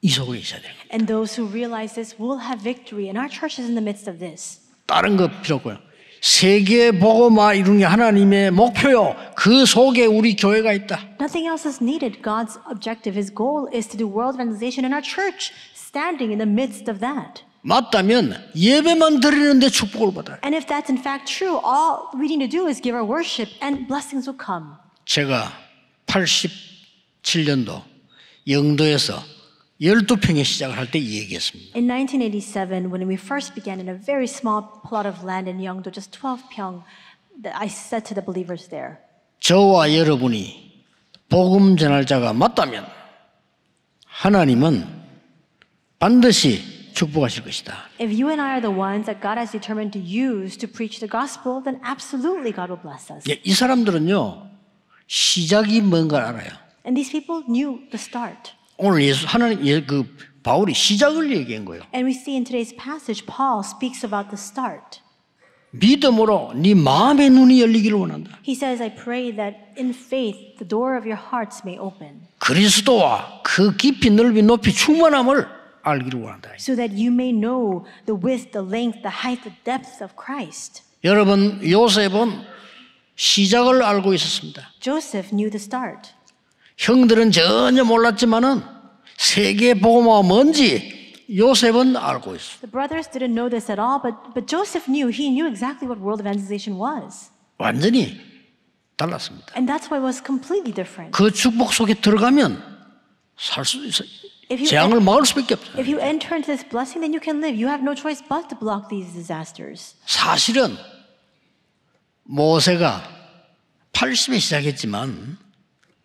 이 속에 있어야 돼요. And those who realize this will have victory. And our church is in the midst of this. 다른 거 필요 없고요. 세계 복음화 이루는 게 하나님의 목표요. 그 속에 우리 교회가 있다. Nothing else is needed. God's objective, His goal is to do world evangelization and our church standing in the midst of that. 맞다면 예배만 드리는데 축복을 받아요. And if that's in fact true, all we need to do is give our worship and blessings will come. 제가 87년도 영도에서 12평에 시작을 할 때 이 얘기했습니다. In 1987, when we first began in a very small plot of land in Yeongdo, just 12 pyong, I said to the believers there, 저와 여러분이 복음 전할 자가 맞다면 하나님은 반드시 축복하실 것이다. if you and I are the ones that God has determined to use to preach the gospel, then absolutely God will bless us. 이 사람들은요 시작이 뭔가 알아요. And these people knew the start. 오늘 하나님 그 바울이 시작을 얘기한 거예요. And we see in today's passage, Paul speaks about the start. 믿음으로 네 마음의 눈이 열리기를 원한다. He says, I pray that in faith, the door of your hearts may open, 그리스도와 그 깊이 넓이 높이 충만함을 알기를 원한다. so that you may know the width, the length, the height, the depth of Christ. 여러분 요셉은 시작을 알고 있었습니다. Joseph knew the start. 형들은 전혀 몰랐지만은 세계 복음화가 뭔지 요셉은 알고 있어. The brothers didn't know this at all, but Joseph knew. He knew exactly what world evangelization was. 완전히 달랐습니다. And that's why it was completely different. 그 축복 속에 들어가면 살 수 있어. If 재앙을 막을 수밖에 없어요. you enter into this blessing, then you can live. You have no choice but to block these disasters. 사실은 모세가 80에 시작했지만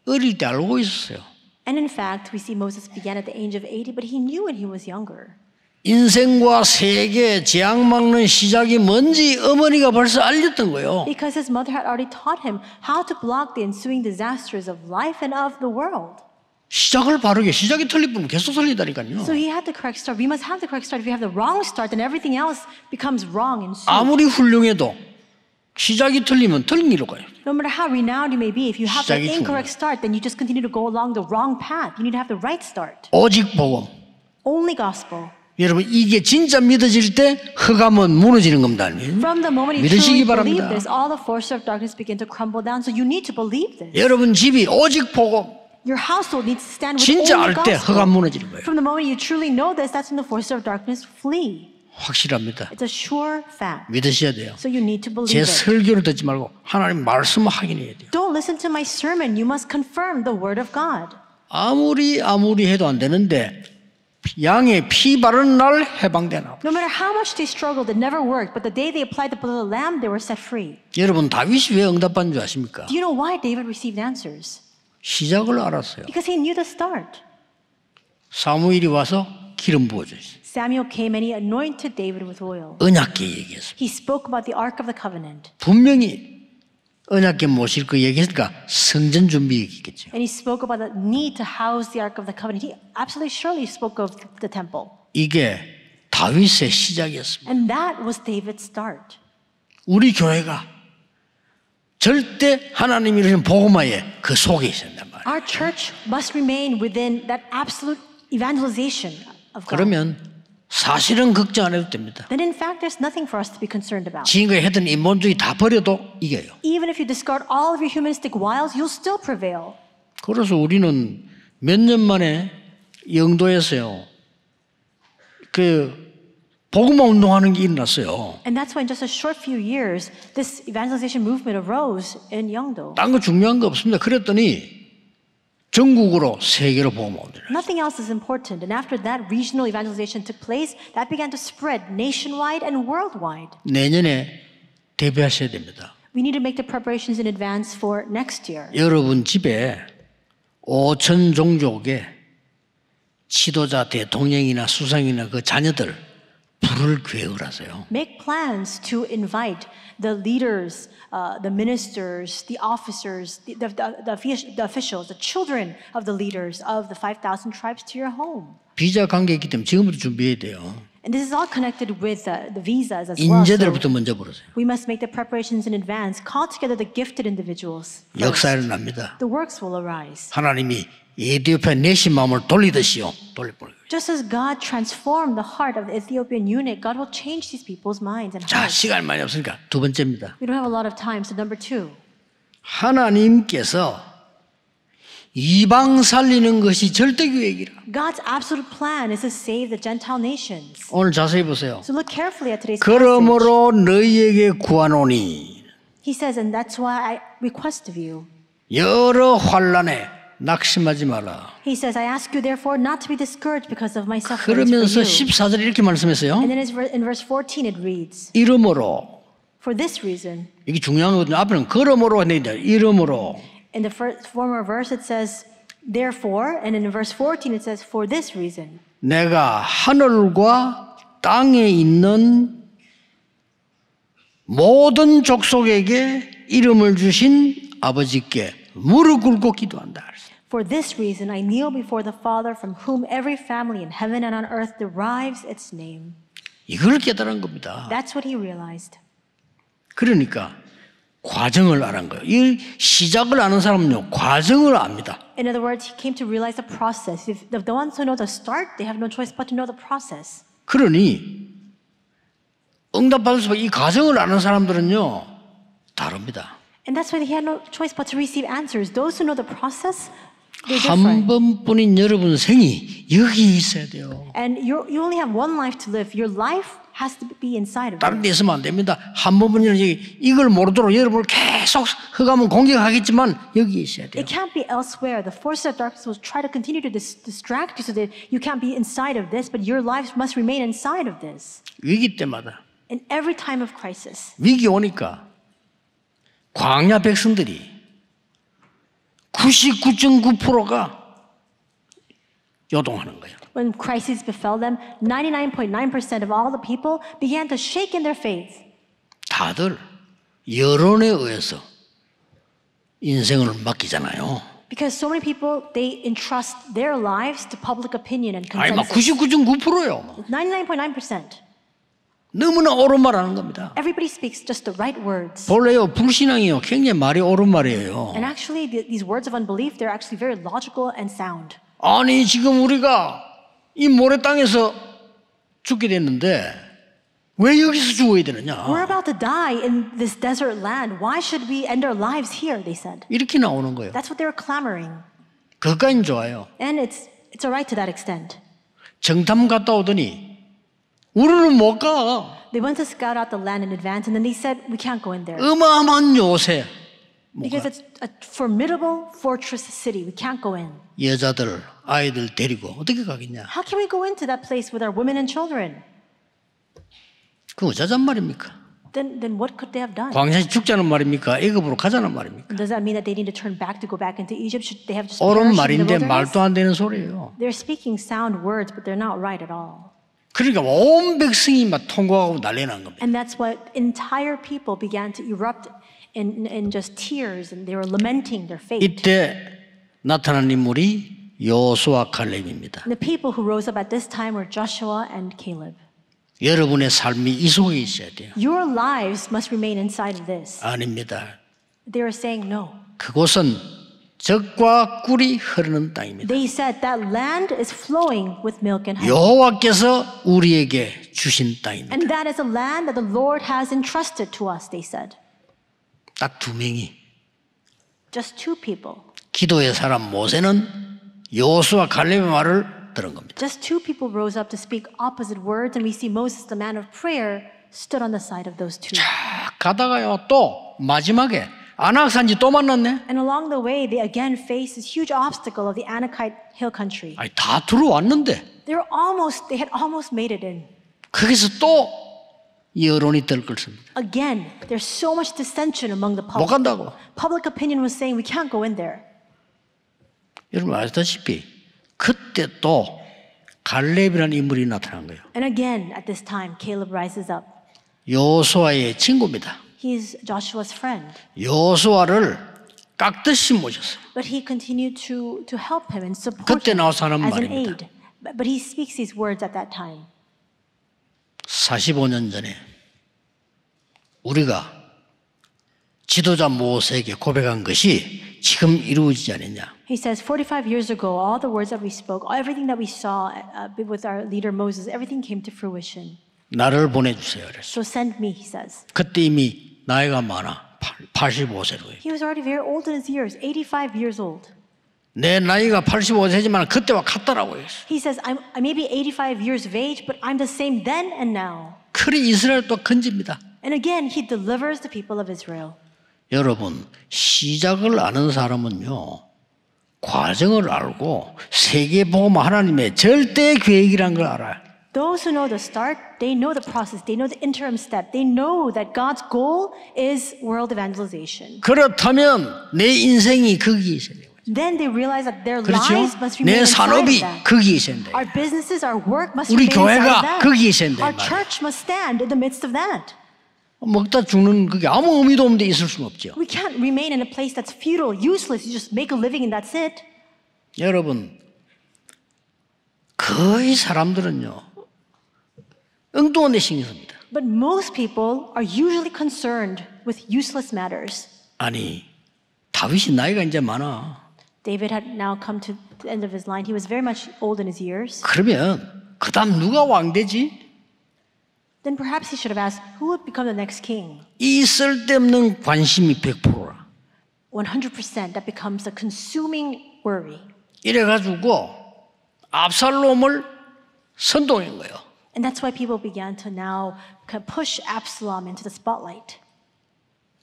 어릴 때 알고 있었어요. And in fact, we see Moses began at the age of 80, but he knew when he was younger. 인생과 세계 재앙 막는 시작이 뭔지 어머니가 벌써 알렸던 거예요. Because his mother had already taught him how to block the ensuing disasters of life and of the world. 시작을 바르게 시작이 틀릴 뿐 계속 틀리다니까요. So he had the correct start. We must have the correct start. If you have the wrong start, then everything else becomes wrong and soon. 아무리 훌륭해도 시작이 틀리면 틀린 길로 가요. No matter how renowned you may be, if you have the 시작이 incorrect start, then you just continue to go along the wrong path. You need to have the right start. 오직 복음. Only gospel. 여러분 이게 진짜 믿어질 때 흑암은 무너지는 겁니다. From the moment you 믿으시기 truly believe 바랍니다. this, all the forces of darkness begin to crumble down. So you need to believe this. 여러분 집이 오직 복음 Your household needs to stand with 진짜 only 알 때 gospel. 흑암 무너지는 거예요. From the moment you truly know this, that's when the forces of darkness flee. 확실합니다. It's a sure fact. 믿으셔야 돼요. So you need to believe 제 it. 설교를 듣지 말고 하나님 말씀을 확인해야 돼요. Don't listen to my sermon. You must confirm the word of God. 아무리 해도 안 되는데 양의 피 바르는 날 해방되나. No matter how much they struggled, it never worked. But the day they applied the blood of the lamb, they were set free. 여러분 다윗이 왜 응답받은 줄 아십니까? Do you know why David received answers? 시작을 알았어요. Because he knew the start. 사무엘이 와서 기름 부어줬어요. Samuel came and he anointed David with oil. 언약궤 얘기했습니다. He spoke about the Ark of the Covenant. 분명히 언약궤 모실 거 얘기했으니까 성전 준비 얘기겠죠. And he spoke about the need to house the Ark of the Covenant. He absolutely surely spoke of the temple. 이게 다윗의 시작이었습니다. And that was David's start. 우리 교회가 절대 하나님이 이루신 복음화에 그 속에 있어야 된단 말이에요. Our church must remain within that absolute evangelization of God. 그러면 사실은 걱정 안 해도 됩니다. Then in fact, there's nothing for us to be concerned about. 지금까지 했던 인본주의 다 버려도 이겨요. Even if you discard all of your humanistic wiles, you'll still prevail. 그래서 우리는 몇 년 만에 영도에서요. 그 복음화 운동하는 게 일어났어요. And that's why in just a short few years, this evangelization movement arose in Yeongdo. 딴 거 중요한 거 없습니다. 그랬더니 전국으로 세계로 복음화 운동. Nothing else is important. And after that regional evangelization took place, that began to spread nationwide and worldwide. 내년에 대비하셔야 됩니다. We need to make the preparations in advance for next year. 여러분 집에 5천 종족의 지도자, 대통령이나 수상이나 그 자녀들 부를 계획을 하세요. Make plans to invite the leaders, the ministers, the officers, the officials, the children of the leaders of the 5,000 tribes to your home. 비자 관계 있기 때문에 지금부터 준비해야 돼요. And this is all connected with the visas as well. 인재들부터 So 먼저 부르세요. we must make the preparations in advance. Call together the gifted individuals. 역사 일어납니다. The works will arise. 하나님이 에티오피아 내신 마음을 돌리듯이요. 돌려버려요. Just as God transformed the heart of the Ethiopian eunuch, God will change these people's minds and 자, hearts. 시간 많이 없으니까 두 번째입니다. We don't have a lot of time, so number 2. 하나님께서 이방 살리는 것이 절대 계획이라. God's absolute plan is to save the Gentile nations. 오늘 자세히 보세요. So look carefully at today's passage. 그러므로 너희에게 구하노니 He says, and that's why I request of you. 여러 환난에 낙심하지 마라. He says, I ask you therefore not to be discouraged because of my sufferings 그러면서 for you. 14절에 이렇게 말씀했어요. And then in verse 14 it reads, 이러므로 for this reason. 이게 중요한 거거든요. 앞에는 그러므로 했는데 이러므로 In the former verse it says, therefore, and in verse 14 it says, for this reason. 내가 하늘과 땅에 있는 모든 족속에게 이름을 주신 아버지께 무릎 꿇고 기도한다. For this reason I kneel before the Father from whom every family in heaven and on earth derives its name. 이걸 깨달은 겁니다. That's what he realized. 그러니까 과정을 알은 거예요. 이 시작을 아는 사람은요, 과정을 압니다. In other words, he came to realize the process. If the ones who know the start, they have no choice but to know the process. 그러니 응답받을 수밖에 이 과정을 아는 사람들은요, 다릅니다. And that's why he had no choice but to receive answers. Those who know the process, they're 한 different. 번뿐인 여러분 생이 여기 있어야 돼요. And you only have one life to live. Your life has to be inside of 다른 you. 데 있으면 안 됩니다. 한 번뿐이는 이걸 모르도록 여러분을 계속 흑암은 공격하겠지만 여기 있어야 돼요. It can't be elsewhere. The forces of darkness will try to continue to distract you so that you can't be inside of this, but your lives must remain inside of this. 위기 때마다 In every time of crisis. 위기 오니까 광야 백성들이 99.9%가 요동하는 거예요. When crises befell them, 99.9% of all the people began to shake in their faith. 다들 여론에 의해서 인생을 맡기잖아요. Because so many people, they entrust their lives to public opinion and 아니 막 consensus. 99.9%요. 99.9%. 너무나 옳은 말 하는 겁니다. Everybody speaks just the right words. 본래요 불신앙이요 굉장히 말이 옳은 말이에요. And actually, these words of unbelief, they're actually very logical and sound. 아니 지금 우리가 이 모래 땅에서 죽게 됐는데 왜 여기서 죽어야 되느냐? We're about to die in this desert land. Why should we end our lives here? They said. 이렇게 나오는 거예요. That's what they were clamoring. 그까진 좋아요. And it's alright to that extent. 정탐 갔다 오더니 우리는 못 가. They went to scout out the land in advance, and then they said, we can't go in there. 어마어마한 요새. Because it's a formidable fortress city. We can't go in. 여자들, 아이들 데리고 어떻게 가겠냐? How can we go into that place with our women and children? 그 어쩌잔 말입니까? Then what could they have done? 광야시 죽자는 말입니까? 애굽으로 가자는 말입니까? Does that mean that they need to turn back to go back into Egypt? Should they have just 옳은 perished in the 말인데 wilderness? 말도 안 되는 소리예요. They're speaking sound words, but they're not right at all. 그러니까 온 백성이 막 통곡하고 난리 난 겁니다. And that's what entire people began to erupt in just tears, and they were lamenting their fate. 이때 나타난 인물이 여호수아 칼렙입니다. And the people who rose up at this time were Joshua and Caleb. 여러분의 삶이 이 속에 있어야 돼요. Your lives must remain inside of this. 아닙니다. They were saying no. 그곳은 젖과 꿀이 흐르는 땅입니다. They said that land is flowing with milk and honey. 여호와께서 우리에게 주신 땅입니다. And that is a land that the Lord has entrusted to us, they said. 딱 두 명이 Just two people. 기도의 사람 모세는 여호수아 칼렙의 말을 들은 겁니다. Just two people rose up to speak opposite words, and we see Moses, the man of prayer, stood on the side of those two. 가다가요 또 마지막에 아낙산지 또 만났네. And along the way, they again faced this huge obstacle of the Anakite hill country. 아니 다 들어왔는데 They had almost made it in. 거기서 또 여론이 들끓습니다. Again, there's so much dissension among the 못 public. 간다고. Public opinion was saying we can't go in there. 여러분 아시다시피 그때 또 갈렙이라는 인물이 나타난 거예요. And again, at this time, Caleb rises up. 여호수아의 친구입니다. He's Joshua's friend. 여호수아를 깍듯이 모셨어요. But he continued to help him and support 그때 him 나와서 하는 as an 말입니다. aid. But he speaks these words at that time. 45년 전에 우리가 지도자 모세에게 고백한 것이 지금 이루어지지 않았냐? He says, 45 years ago, all the words that we spoke, everything that we saw with our leader Moses, everything came to fruition. 나를 보내주세요. 그랬어. So send me, he says. 그때 이미 나이가 많아. 85세로. He was already very old in his years, 85 years old. 내 나이가 85세지만 그때와 같더라고요. He says, I may be 85 years of age, but I'm the same then and now. 그리 이스라엘 또 건집니다. And again, he delivers the people of Israel. 여러분, 시작을 아는 사람은요, 과정을 알고 세계복음 하나님의 절대 계획이란 걸 알아요. Those who know the start, they know the process, they know the interim step, they know that God's goal is world evangelization. 그렇다면 내 인생이 거기에 있어야 돼요. Then they realize that their 그렇죠? lives must remain 내 inside 산업이 of that. 거기에 있어야 돼요. Our businesses, our work must 우리 remain inside 교회가 of that. 거기에 있어야 된다, Our 이 말이에요. church must stand in the midst of that. 먹다 죽는 그게 아무 의미도 없는데 있을 수는 없죠. We can't remain in a place that's futile, useless. You just make a living and that's it. 여러분, 거의 사람들은요, 엉뚱한 데 신경 씁니다. But most people are usually concerned with useless matters. 아니, 다윗이 나이가 이제 많아. David had now come to the end of his line. He was very much old in his years. 그러면 그 다음 누가 왕되지? Then perhaps he should have asked, who would become the next king? 이 쓸데없는 관심이 100%라. 100% that becomes a consuming worry. 이래가지고 압살롬을 선동한 거예요. And that's why people began to now push Absalom into the spotlight.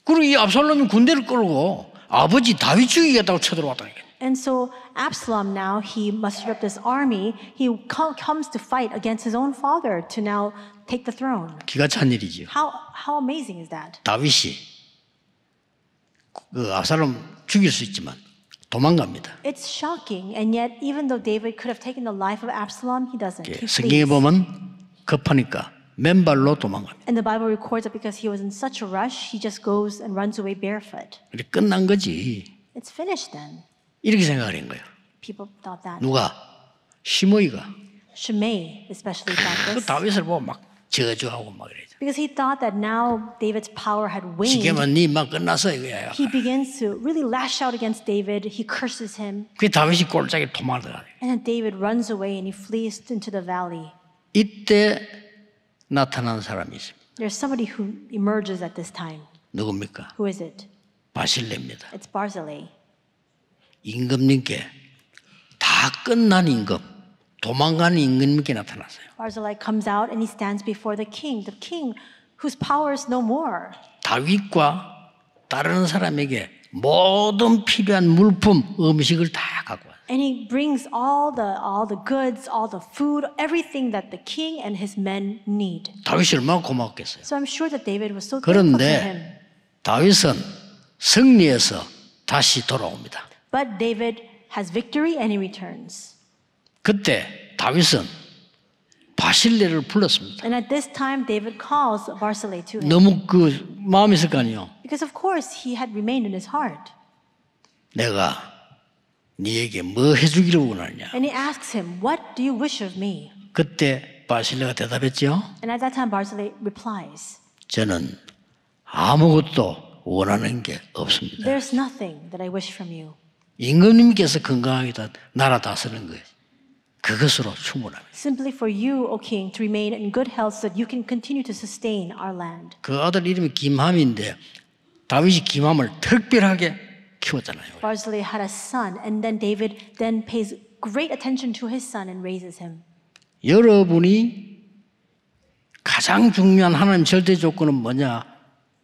그리고 이 압살롬이 군대를 끌고 아버지 다윗 죽이겠다고 쳐들어왔다. And so Absalom now, he mustered up this army. He comes to fight against his own father to now take the throne. 기가 찬 일이죠. How amazing is that? 다윗이 그 압살롬 죽일 수 있지만 도망갑니다. It's shocking, and yet even though David could have taken the life of Absalom, he doesn't. He 성경에 flees. 보면 급하니까 맨발로 도망갑니다. And the Bible records that because he was in such a rush, he just goes and runs away barefoot. 이렇게 끝난 거지. It's finished then. 이렇게 생각하는 거예요. People thought that. 누가? 시므이가. Shimei especially thought 그 this. 다윗을 보고 막 저주하고 막 이러죠. Because he thought that now David's power had waned. 지금은 니막 끝났어 이거야. He begins to really lash out against David. He curses him. 그 다윗이 꼴짝이 도망가요. And then David runs away and he flees into the valley. 이때 나타난 사람이 있습니다. There's somebody who emerges at this time. 누굽니까? Who is it? 바실레입니다. It's Barzillai. 임금님께 다 끝난 임금, 도망가는 임금님께 나타났어요. Barzillai comes out and he stands before the king whose power is no more. 다윗과 다른 사람에게 모든 필요한 물품, 음식을 다 갖고 왔어요. And he brings all the goods, all the food, everything that the king and his men need. 다윗이 얼마나 고마웠겠어요. So I'm sure that David was so thankful to him. 그런데 다윗은 승리해서 다시 돌아옵니다. But David has victory and he returns. 그때 다윗은 바실레를 불렀습니다. And at this time, David calls Barzillai to him. 너무 그 마음이 있을 거 아니에요. Because of course, he had remained in his heart. 내가 네에게 뭐 해주기를 원하냐. And he asks him, what do you wish of me? 그때 바실레가 대답했죠. And at that time, Barzillai replies, 저는 아무것도 원하는 게 없습니다. there's nothing that I wish from you. 임금님께서 건강하게 나라 다스리는 거예요. 그것으로 충분합니다. Simply for you, O king, to remain in good health so that you can continue to sustain our land. 그 아들 이름이 김함인데 다윗이 김함을 특별하게 키웠잖아요. Barzillai had a son, and then David then pays great attention to his son and raises him. 여러분이 가장 중요한 하나님 절대 조건은 뭐냐?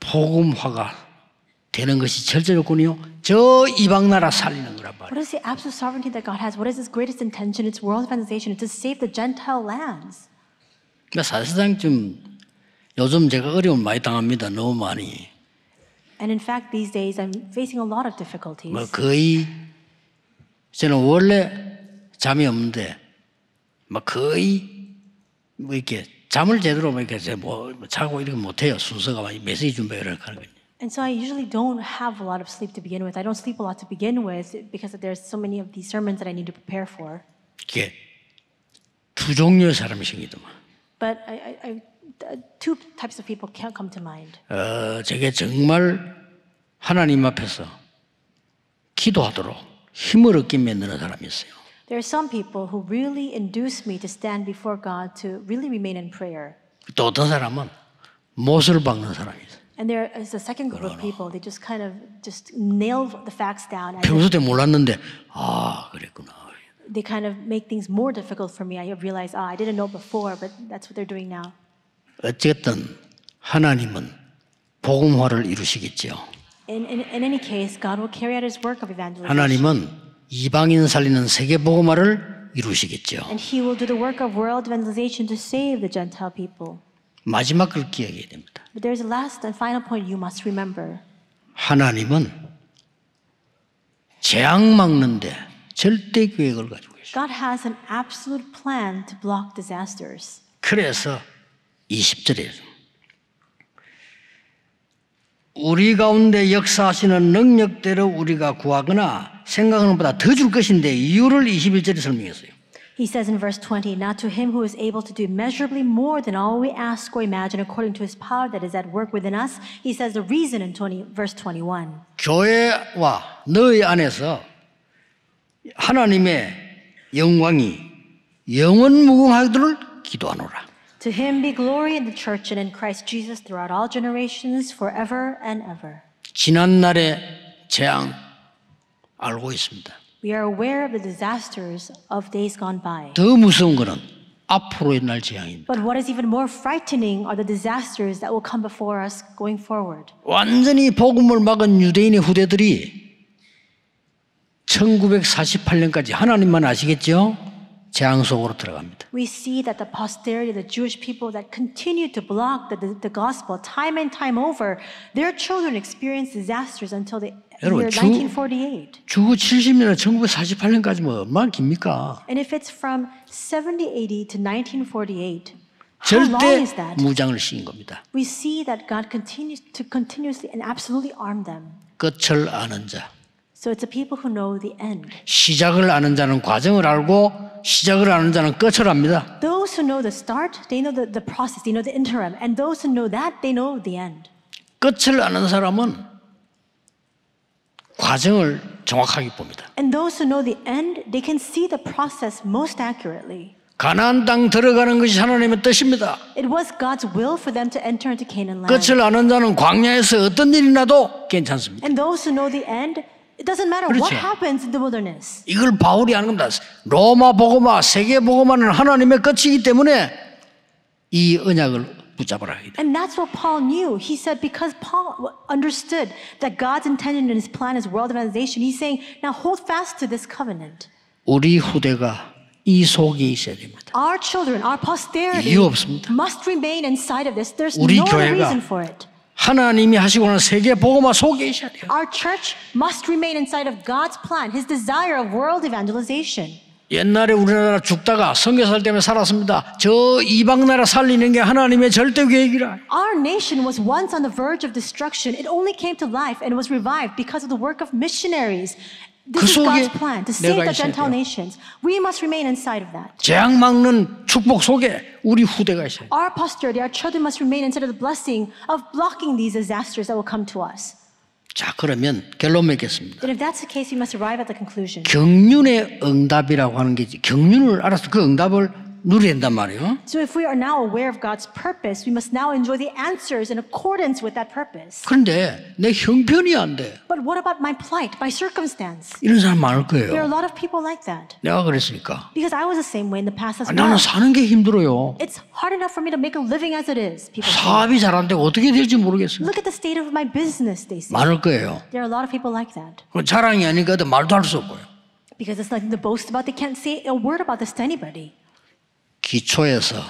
복음화가 되는 것이 절대 조건이요. 저 이방 나라 살리는 거란 말이에요. What is the absolute sovereignty that God has? What is His greatest intention? It's world evangelization. It's to save the Gentile lands. 그러니까 사실상 좀 요즘 제가 어려움 많이 당합니다. 너무 많이. And in fact, these days I'm facing a lot of difficulties. 뭐 거의 저는 원래 잠이 없는데 막 거의 뭐 이렇게 잠을 제대로 뭐 이렇게 뭐 자고 이렇게 못해요. 순서가 막 메시지 준비 이렇게 하는 거예요. And so I usually don't have a lot of sleep to begin with. I don't sleep a lot to begin with because there's so many of these sermons that I need to prepare for. 이게 두 종류의 사람이 생기더만. But two types of people can't come to mind. 저게 정말 하나님 앞에서 기도하도록 힘을 얻게 만드는 사람이 있어요. There are some people who really induce me to stand before God to really remain in prayer. 또 어떤 사람은 못을 박는 사람이 있어요. And there is a second group of people. They just kind of just nail the facts down. And 평소 때 몰랐는데 그랬구나. they kind of make things more difficult for me. I realize, I didn't know before, but that's what they're doing now. 어쨌든 하나님은 복음화를 이루시겠죠. In any case, God will carry out His work of evangelization. 하나님은 이방인 살리는 세계 복음화를 이루시겠죠. And He will do the work of world evangelization to save the Gentile people. 마지막 걸 기억해야 됩니다. But there's a last and final point you must remember. 하나님은 재앙 막는데 절대 계획을 가지고 계십니다. God has an absolute plan to block disasters. 그래서 20절에 우리 가운데 역사하시는 능력대로 우리가 구하거나 생각하는 것보다 더 줄 것인데 이유를 21절에 설명했어요. He says in verse 20, Now to Him who is able to do immeasurably more than all we ask or imagine according to His power that is at work within us, He says the reason in verse 21. 교회와 너희 안에서 하나님의 영광이 영원 무궁하도록 기도하노라. To Him be glory in the church and in Christ Jesus throughout all generations, forever and ever. 지난날의 재앙 알고 있습니다. We are aware of the disasters of days gone by. 더 무서운 것은 앞으로의 날 재앙입니다. But what is even more frightening are the disasters that will come before us going forward. 완전히 복음을 막은 유대인의 후대들이 1948년까지 하나님만 아시겠죠? 재앙 속으로 들어갑니다. We see that the posterity of the Jewish people that continue to block the gospel time and time over, their children experience disasters until the year 1948. 주후 70년에 1948년까지 뭐 얼마나 깁니까? And if it's from 70 AD to 1948, how long 절대 is that? 무장을 씌인 겁니다. We see that God continues to continuously and absolutely arm them. 끝을 아는 자. So it's the people who know the end. 시작을 아는 자는 과정을 알고 시작을 아는 자는 끝을 압니다. Those who know the start, they know the process, they know the interim. And those who know that, they know the end. 끝을 아는 사람은 과정을 정확하게 봅니다. And those who know the end, they can see the process most accurately. 가나안 땅 들어가는 것이 하나님의 뜻입니다. It was God's will for them to enter into Canaan land. 끝을 아는 자는 광야에서 어떤 일이 나도 괜찮습니다. And those who know the end, it doesn't matter what happens in the wilderness. 이걸 바울이 하는 겁니다. 로마 복음화, 세계 복음화는 하나님의 끝이기 때문에 이 언약을 붙잡으라. And that's what Paul knew. He said because Paul understood that God's intention and His plan is world evangelization, he's saying, now hold fast to this covenant. 우리 후대가 이 속에 있어야 됩니다. Our children, our posterity 이유 없습니다. must remain inside of this. There's 우리 no other 교회가 reason for it. 하나님이 하시고 하는 세계 복음화 속에 있어야 돼요. Our church must remain inside of God's plan, His desire of world evangelization. 옛날에 우리나라 죽다가 선교사들 때문에 살았습니다. 저 이방 나라 살리는 게 하나님의 절대 계획이라. Our nation was once on the verge of destruction. It only came to life and was revived because of the work of missionaries. This is God's plan to save the Gentile nations. We must remain inside of that. 재앙 막는 축복 속에 우리 후대가 있어요. Our posterity, our children must remain inside of the blessing of blocking these disasters that will come to us. 자, 그러면 결론 맺겠습니다. And if that's the case, we must arrive at the conclusion. 경륜의 응답이라고 하는 게 경륜을 알아서 그 응답을 누려야 된단 말이에요. So if we are now aware of God's purpose, we must now enjoy the answers in accordance with that purpose. 그런데 내 형편이 안 돼. But what about my plight, my circumstance? 이런 사람 많을 There are a 거예요. lot of people like that. 내가 그랬으니까. Because I was the same way in the past as well. 나는 사는 게 힘들어요. It's hard enough for me to make a living as it is. People say. 사업이 잘 안 되고 어떻게 될지 모르겠어요. Look at the state of my business, they say. 많을 거예요. There are a lot of people like that. 그건 자랑이 아니니까 말도 할 수 없고요. Because it's nothing to boast about. They can't say a word about this to anybody. 기초에서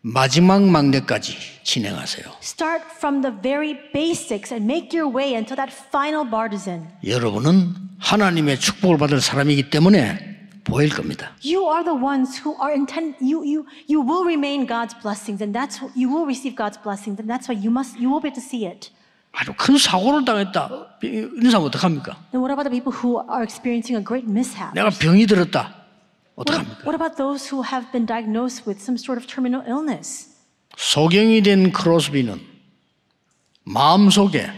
마지막 망대까지 진행하세요. Start from the very basics and make your way until that final bartizan. 여러분은 하나님의 축복을 받을 사람이기 때문에 보일 겁니다. You are the ones who are you will remain God's blessings, and that's you will receive God's blessings, and that's why you will be able to see it. 아주 큰 사고를 당했다. 이런 사람 어떡합니까? Then what about the people who are experiencing a great mishap? 내가 병이 들었다. 어떡합니까? What about those who have been diagnosed with some sort of terminal illness? 소경이 된 크로스비는 마음속에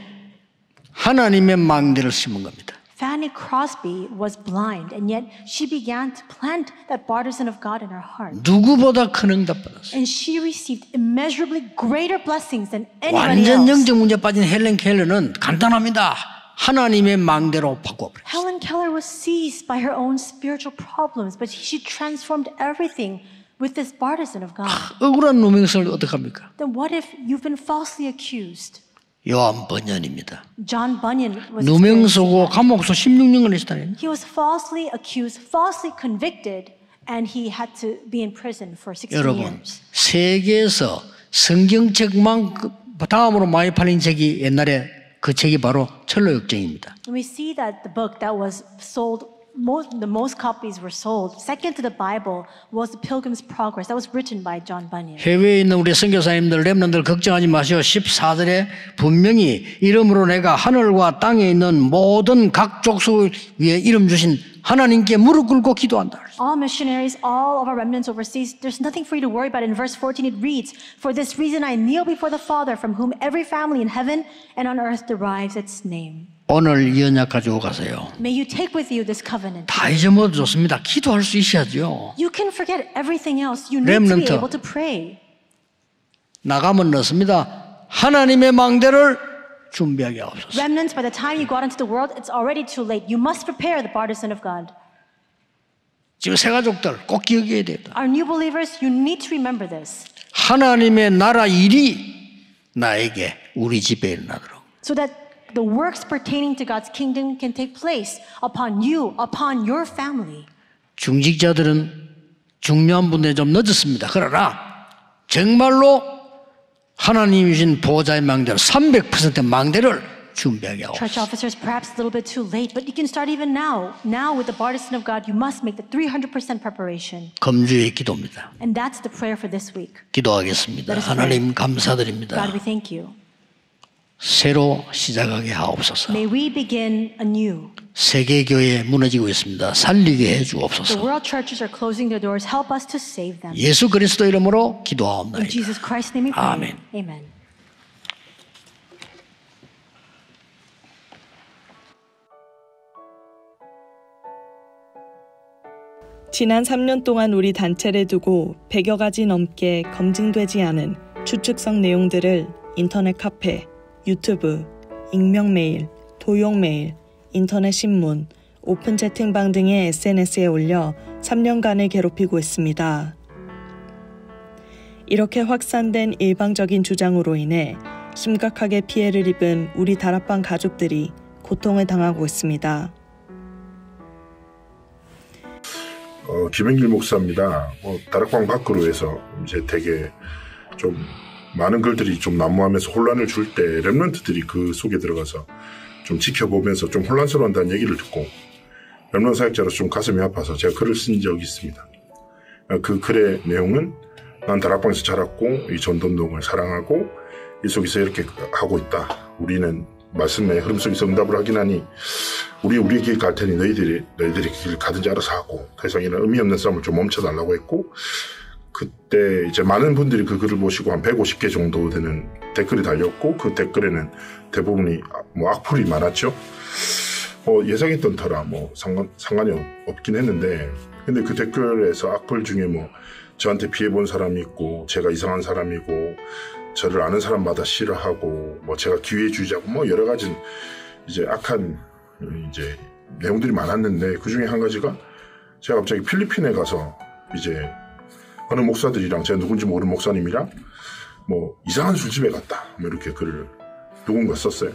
하나님의 망대를 심은 겁니다. Fanny Crosby was blind, and yet she began to plant that partisan of God in her heart. 누구보다 큰 응답 받았어요. And she received immeasurably greater blessings than anybody 완전 else. 영적 문제 빠진 헬렌 켈러는 간단합니다. 하나님의 망대로 바꿔버렸어요. Helen Keller was seized by her own spiritual problems, but she transformed everything with this partisan of God. 억울한 누명성을 어떡합니까? Then what if you've been falsely accused? 요한 번연입니다. John Bunyan was 누명서고 감옥소 16년을 했다니. He was falsely accused, falsely convicted, and he had to be in prison for 16 여러분, years. 세계에서 성경책만 다음으로 많이 팔린 책이 옛날에 그 책이 바로 철로역정입니다. And we see that the book that was sold, the most copies were sold, second to the Bible, was The Pilgrim's Progress. That was written by John Bunyan. 해외에 있는 우리 선교사님들, 렘넌트들 걱정하지 마시오. 14절에 분명히 이름으로 내가 하늘과 땅에 있는 모든 각 족속 위에 이름 주신 하나님께 무릎 꿇고 기도한다. All missionaries, all of our remnants overseas, there's nothing for you to worry about. In verse 14 it reads, For this reason I kneel before the Father, from whom every family in heaven and on earth derives its name. 오늘 이 언약 가지고 가세요. May you take with you this covenant. 다 잊어먹어도 좋습니다. 기도할 수 있어야죠. You can forget everything else. You need to be able to pray. 나가면 넣습니다. 하나님의 망대를 준비하게 하옵소서. Remnants, by the time you go out into the world, it's already too late. You must prepare the partisan of God. 지금 새 가족들 꼭 기억해야 됩니다. Our new believers, you need to remember this. 하나님의 나라 일이 나에게 우리 집에 일어나도록. So that the works pertaining to God's kingdom can take place upon you, upon your family. 중직자들은 중요한 분들이 좀 늦었습니다. 그러나 정말로 하나님이 주신 보호자의 망대를 300% 망대를 준비하게 하옵소서. Church officers, perhaps a little bit too late, but you can start even now. Now with the partisan of God, you must make the 300% preparation. 금주의 기도입니다. And that's the prayer for this week. 기도하겠습니다. 하나님 감사드립니다. God, we thank you. 새로 시작하게 하옵소서. May we begin anew. 세계교회 무너지고 있습니다. 살리게 해 The 주옵소서. world churches are closing their doors. Help us to save them. 예수 그리스도 이름으로 In 기도하옵나이다. Jesus Christ's name we pray. 아멘. Amen. 지난 3년 동안 우리 단체를 두고 100여 가지 넘게 검증되지 않은 추측성 내용들을 인터넷 카페, 유튜브, 익명 메일, 도용 메일, 인터넷 신문, 오픈 채팅방 등의 SNS에 올려 3년간을 괴롭히고 있습니다. 이렇게 확산된 일방적인 주장으로 인해 심각하게 피해를 입은 우리 다락방 가족들이 고통을 당하고 있습니다. 김행길 목사입니다. 다락방 밖으로 해서 이제 되게 좀 많은 글들이 좀 난무하면서 혼란을 줄 때 렘넌트들이 그 속에 들어가서 좀 지켜보면서 좀 혼란스러워한다는 얘기를 듣고 렘넌트 사역자로서 좀 가슴이 아파서 제가 글을 쓴 적이 있습니다. 그 글의 내용은 난 다락방에서 자랐고 이 전도운동을 사랑하고 이 속에서 이렇게 하고 있다. 우리는 말씀의 흐름 속에서 응답을 하긴 하니 우리 길 갈 테니 너희들이 길 가든지 알아서 하고 더 이상 이런 의미 없는 싸움을 좀 멈춰달라고 했고 그때 이제 많은 분들이 그 글을 보시고 한 150개 정도 되는 댓글이 달렸고 그 댓글에는 대부분이 뭐 악플이 많았죠. 예상했던 터라 뭐 상관이 없긴 했는데 근데 그 댓글에서 악플 중에 뭐 저한테 피해본 사람이 있고 제가 이상한 사람이고 저를 아는 사람마다 싫어하고 뭐 제가 기회주의자고 뭐 여러 가지 이제 악한 이제 내용들이 많았는데 그 중에 한 가지가 제가 갑자기 필리핀에 가서 이제 어느 목사들이랑 제가 누군지 모르는 목사님이랑 뭐 이상한 술집에 갔다 뭐 이렇게 글을 누군가 썼어요.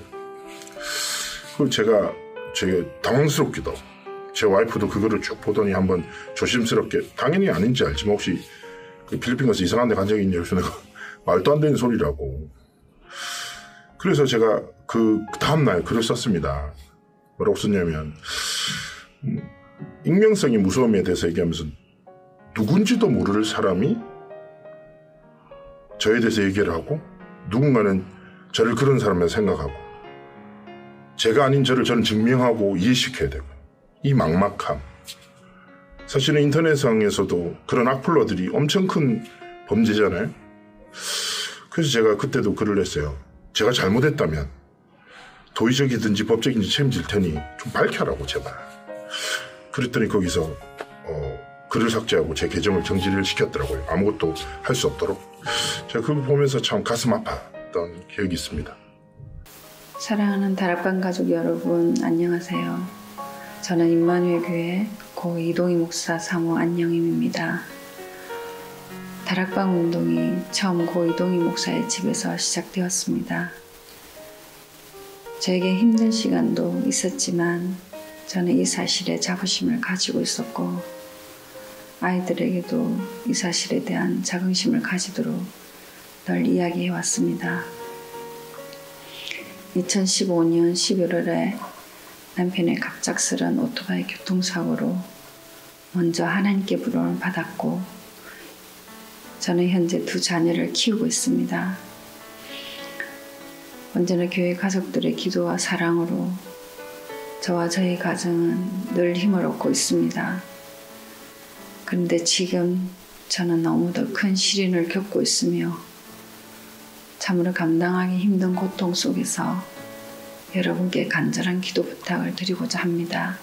그걸 제가 당황스럽기도 제 와이프도 그거를 쭉 보더니 한번 조심스럽게 당연히 아닌지 알지만 혹시 그 필리핀 가서 이상한 데 간 적이 있냐 그래서 내가 말도 안 되는 소리라고 그래서 제가 그 다음날 글을 썼습니다. 뭐라고 썼냐면 익명성의 무서움에 대해서 얘기하면서 누군지도 모를 사람이 저에 대해서 얘기를 하고 누군가는 저를 그런 사람이라 생각하고 제가 아닌 저는 증명하고 이해시켜야 되고 이 막막함 사실은 인터넷상에서도 그런 악플러들이 엄청 큰 범죄잖아요. 그래서 제가 그때도 글을 냈어요. 제가 잘못했다면 도의적이든지 법적인지 책임질 테니 좀 밝혀라고 제발. 그랬더니 거기서 글을 삭제하고 제 계정을 정지를 시켰더라고요. 아무것도 할 수 없도록. 제가 그걸 보면서 참 가슴 아팠던 기억이 있습니다. 사랑하는 다락방 가족 여러분, 안녕하세요. 저는 임마누엘 교회 고 이동희 목사 사모 안영임입니다. 다락방 운동이 처음 고 이동희 목사의 집에서 시작되었습니다. 저에게 힘든 시간도 있었지만 저는 이 사실에 자부심을 가지고 있었고 아이들에게도 이 사실에 대한 자긍심을 가지도록 늘 이야기해 왔습니다. 2015년 11월에 남편의 갑작스런 오토바이 교통사고로 먼저 하나님께 부름을 받았고 저는 현재 2 자녀를 키우고 있습니다. 언제나 교회 가족들의 기도와 사랑으로 저와 저희 가정은 늘 힘을 얻고 있습니다. 그런데 지금 저는 너무도 큰 시련을 겪고 있으며 참으로 감당하기 힘든 고통 속에서 여러분께 간절한 기도 부탁을 드리고자 합니다.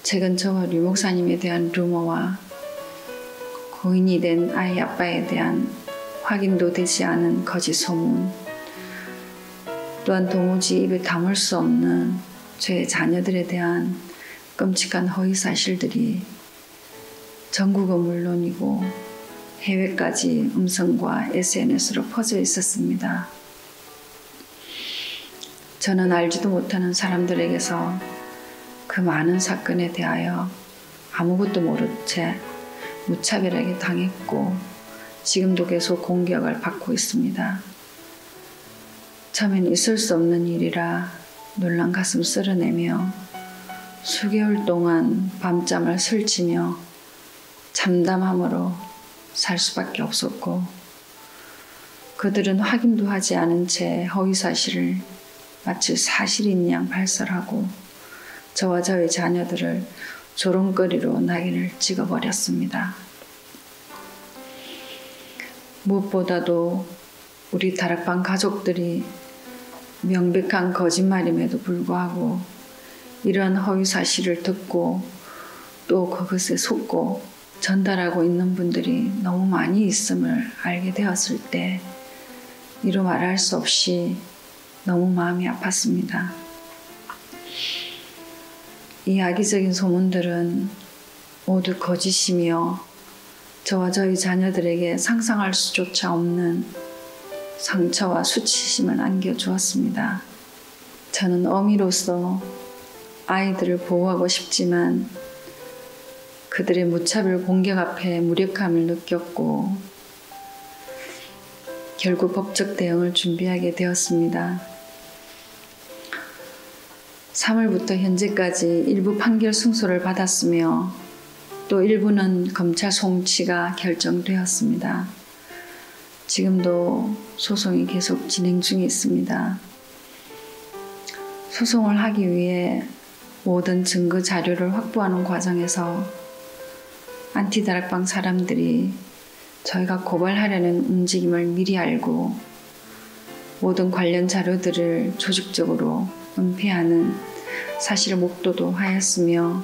최근 저와 류 목사님에 대한 루머와 고인이 된 아이 아빠에 대한 확인도 되지 않은 거짓 소문, 또한 도무지 입에 담을 수 없는 저의 자녀들에 대한 끔찍한 허위 사실들이 전국은 물론이고 해외까지 음성과 SNS로 퍼져 있었습니다. 저는 알지도 못하는 사람들에게서 그 많은 사건에 대하여 아무것도 모른 채 무차별하게 당했고 지금도 계속 공격을 받고 있습니다. 처음엔 있을 수 없는 일이라 놀란 가슴 쓸어내며 수개월 동안 밤잠을 설치며 참담함으로 살 수밖에 없었고 그들은 확인도 하지 않은 채 허위 사실을 마치 사실인 양 발설하고 저와 저의 자녀들을 조롱거리로 낙인을 찍어버렸습니다. 무엇보다도 우리 다락방 가족들이 명백한 거짓말임에도 불구하고 이러한 허위 사실을 듣고 또 그것에 속고 전달하고 있는 분들이 너무 많이 있음을 알게 되었을 때 이루 말할 수 없이 너무 마음이 아팠습니다. 이 악의적인 소문들은 모두 거짓이며 저와 저희 자녀들에게 상상할 수조차 없는 상처와 수치심을 안겨주었습니다. 저는 어미로서 아이들을 보호하고 싶지만 그들의 무차별 공격 앞에 무력함을 느꼈고 결국 법적 대응을 준비하게 되었습니다. 3월부터 현재까지 일부 판결 승소를 받았으며 또 일부는 검찰 송치가 결정되었습니다. 지금도 소송이 계속 진행 중에 있습니다. 소송을 하기 위해 모든 증거 자료를 확보하는 과정에서 안티다락방 사람들이 저희가 고발하려는 움직임을 미리 알고 모든 관련 자료들을 조직적으로 은폐하는 사실을 목도도 하였으며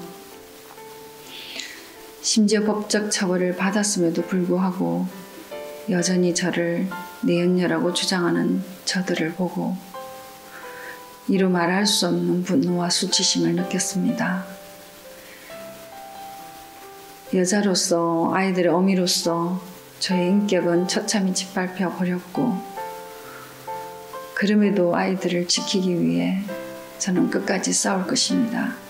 심지어 법적 처벌을 받았음에도 불구하고 여전히 저를 내연녀라고 주장하는 저들을 보고 이루 말할 수 없는 분노와 수치심을 느꼈습니다. 여자로서 아이들의 어미로서 저의 인격은 처참히 짓밟혀 버렸고 그럼에도 아이들을 지키기 위해 저는 끝까지 싸울 것입니다.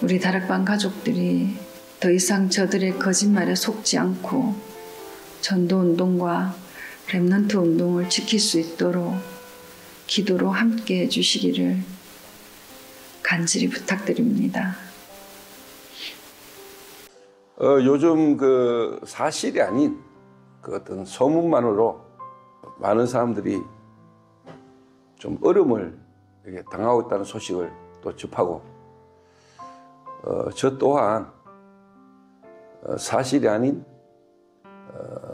우리 다락방 가족들이 더 이상 저들의 거짓말에 속지 않고 전도운동과 렘넌트 운동을 지킬 수 있도록 기도로 함께 해주시기를 간절히 부탁드립니다. 요즘 그 사실이 아닌 그 어떤 소문만으로 많은 사람들이 좀 어려움을 이렇게 당하고 있다는 소식을 또 접하고 저 또한 사실이 아닌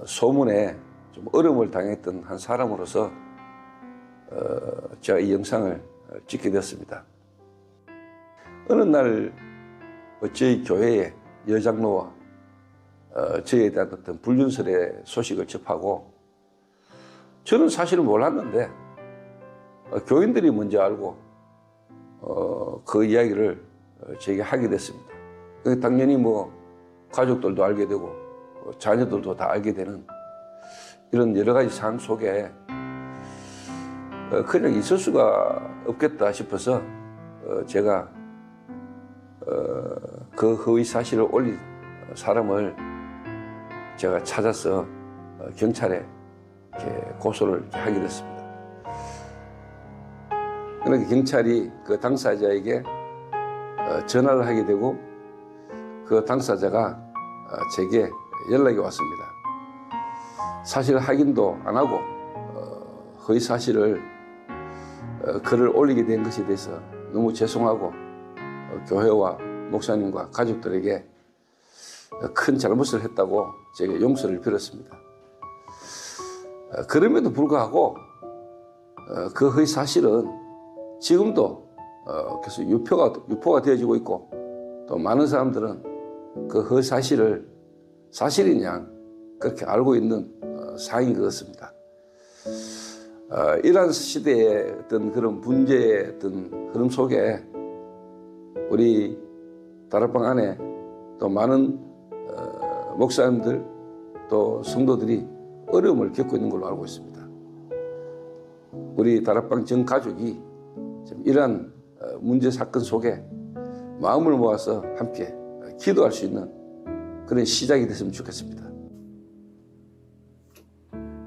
소문에 좀 어려움을 당했던 한 사람으로서 제가 이 영상을 찍게 되었습니다. 어느 날 저희 교회의 여장로와 저에 대한 어떤 불륜설의 소식을 접하고 저는 사실은 몰랐는데 교인들이 먼저 알고 그 이야기를 제게 하게 됐습니다. 당연히 뭐 가족들도 알게 되고 자녀들도 다 알게 되는 이런 여러 가지 상황 속에 그냥 있을 수가 없겠다 싶어서 제가 그 허위 사실을 올린 사람을 제가 찾아서 경찰에 이렇게 고소를 하게 됐습니다. 그러니까 경찰이 그 당사자에게 전화를 하게 되고 그 당사자가 제게 연락이 왔습니다. 사실 확인도 안 하고 허위 사실을 글을 올리게 된 것에 대해서 너무 죄송하고 교회와 목사님과 가족들에게 큰 잘못을 했다고 제게 용서를 빌었습니다. 그럼에도 불구하고 그 허위 사실은 지금도 계속 유포가 되어지고 있고 또 많은 사람들은 그 허위 사실을 사실이냐 그렇게 알고 있는 상황인 것 같습니다. 이러한 시대의 어떤 그런 문제의 어떤 흐름 속에 우리 다락방 안에 또 많은 목사님들 또 성도들이 어려움을 겪고 있는 걸로 알고 있습니다. 우리 다락방 전 가족이 이러한 문제 사건 속에 마음을 모아서 함께 기도할 수 있는 그런 시작이 됐으면 좋겠습니다.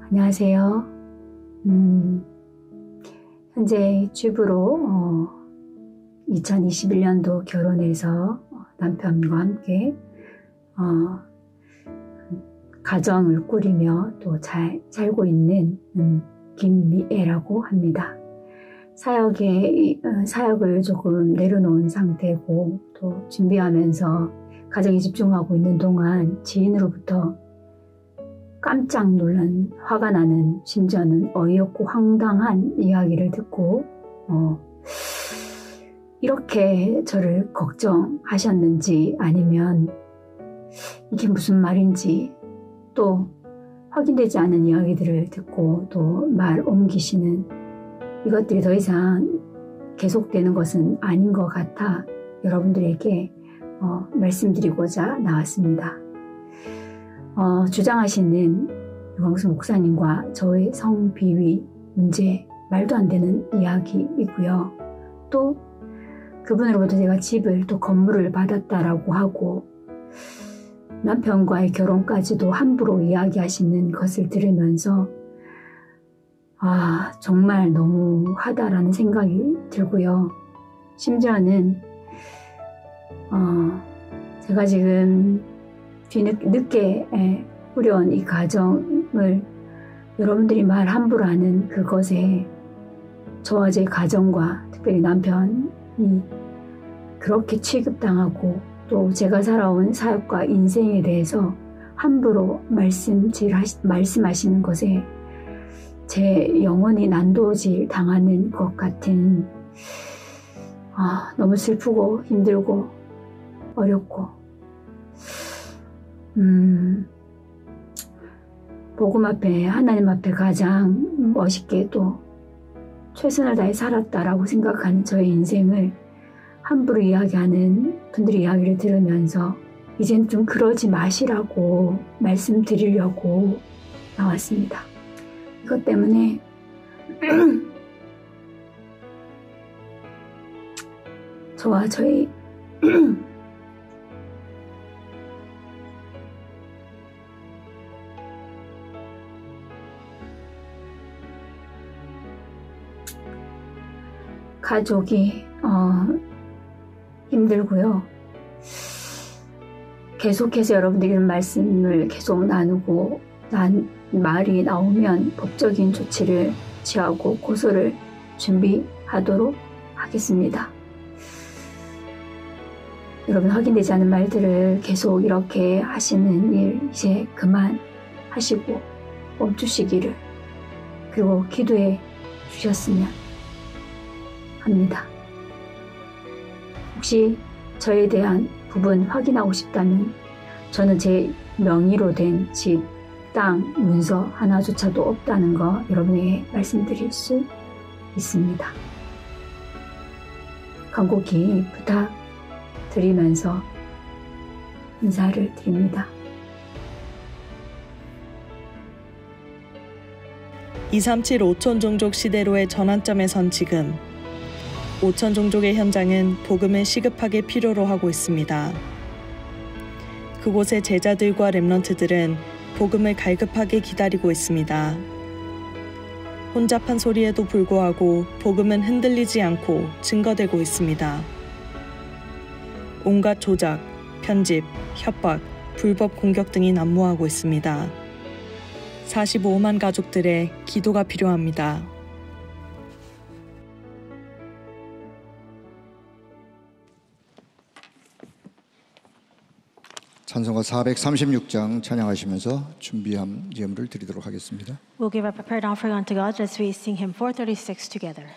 안녕하세요. 현재 주부로 2021년도 결혼해서 남편과 함께 가정을 꾸리며 또 잘 살고 있는 김미애라고 합니다. 사역을 조금 내려놓은 상태고 또 준비하면서 가정에 집중하고 있는 동안 지인으로부터 깜짝 놀란 화가 나는 심지어는 어이없고 황당한 이야기를 듣고 이렇게 저를 걱정하셨는지 아니면 이게 무슨 말인지 또 확인되지 않은 이야기들을 듣고 또 말 옮기시는 이것들이 더 이상 계속되는 것은 아닌 것 같아 여러분들에게 말씀드리고자 나왔습니다. 주장하시는 유광수 목사님과 저의 성비위 문제 말도 안 되는 이야기이고요. 또 그분으로부터 제가 집을 또 건물을 받았다라고 하고 남편과의 결혼까지도 함부로 이야기하시는 것을 들으면서 정말 너무하다라는 생각이 들고요. 심지어는 제가 지금 뒤늦게 꾸려온 이 가정을 여러분들이 말 함부로 하는 그것에 저와 제 가정과 특별히 남편이 그렇게 취급당하고 또 제가 살아온 사역과 인생에 대해서 함부로 말씀하시는 것에 제 영혼이 난도질 당하는 것 같은 너무 슬프고 힘들고 어렵고 복음 앞에 하나님 앞에 가장 멋있게 또 최선을 다해 살았다라고 생각하는 저의 인생을 함부로 이야기하는 분들의 이야기를 들으면서 이젠 좀 그러지 마시라고 말씀드리려고 나왔습니다. 이것 때문에 저와 저희 가족이 힘들고요. 계속해서 여러분들이 말씀을 계속 나누고 말이 나오면 법적인 조치를 취하고 고소를 준비하도록 하겠습니다. 여러분 확인되지 않은 말들을 계속 이렇게 하시는 일 이제 그만하시고 멈추시기를 그리고 기도에 주셨으면 합니다. 혹시 저에 대한 부분 확인하고 싶다면 저는 제 명의로 된 집, 땅, 문서 하나조차도 없다는 거 여러분에게 말씀드릴 수 있습니다. 간곡히 부탁드리면서 인사를 드립니다. 237 5천 종족 시대로의 전환점에 선 지금 5천 종족의 현장은 복음을 시급하게 필요로 하고 있습니다. 그곳의 제자들과 렘넌트들은 복음을 갈급하게 기다리고 있습니다. 혼잡한 소리에도 불구하고 복음은 흔들리지 않고 증거되고 있습니다. 온갖 조작, 편집, 협박, 불법 공격 등이 난무하고 있습니다. 45만 가족들의 기도가 필요합니다. 찬송가 436장 찬양하시면서 준비한 예물을 드리도록 하겠습니다. We'll give a prepared offering unto God as we sing hymn 436 together.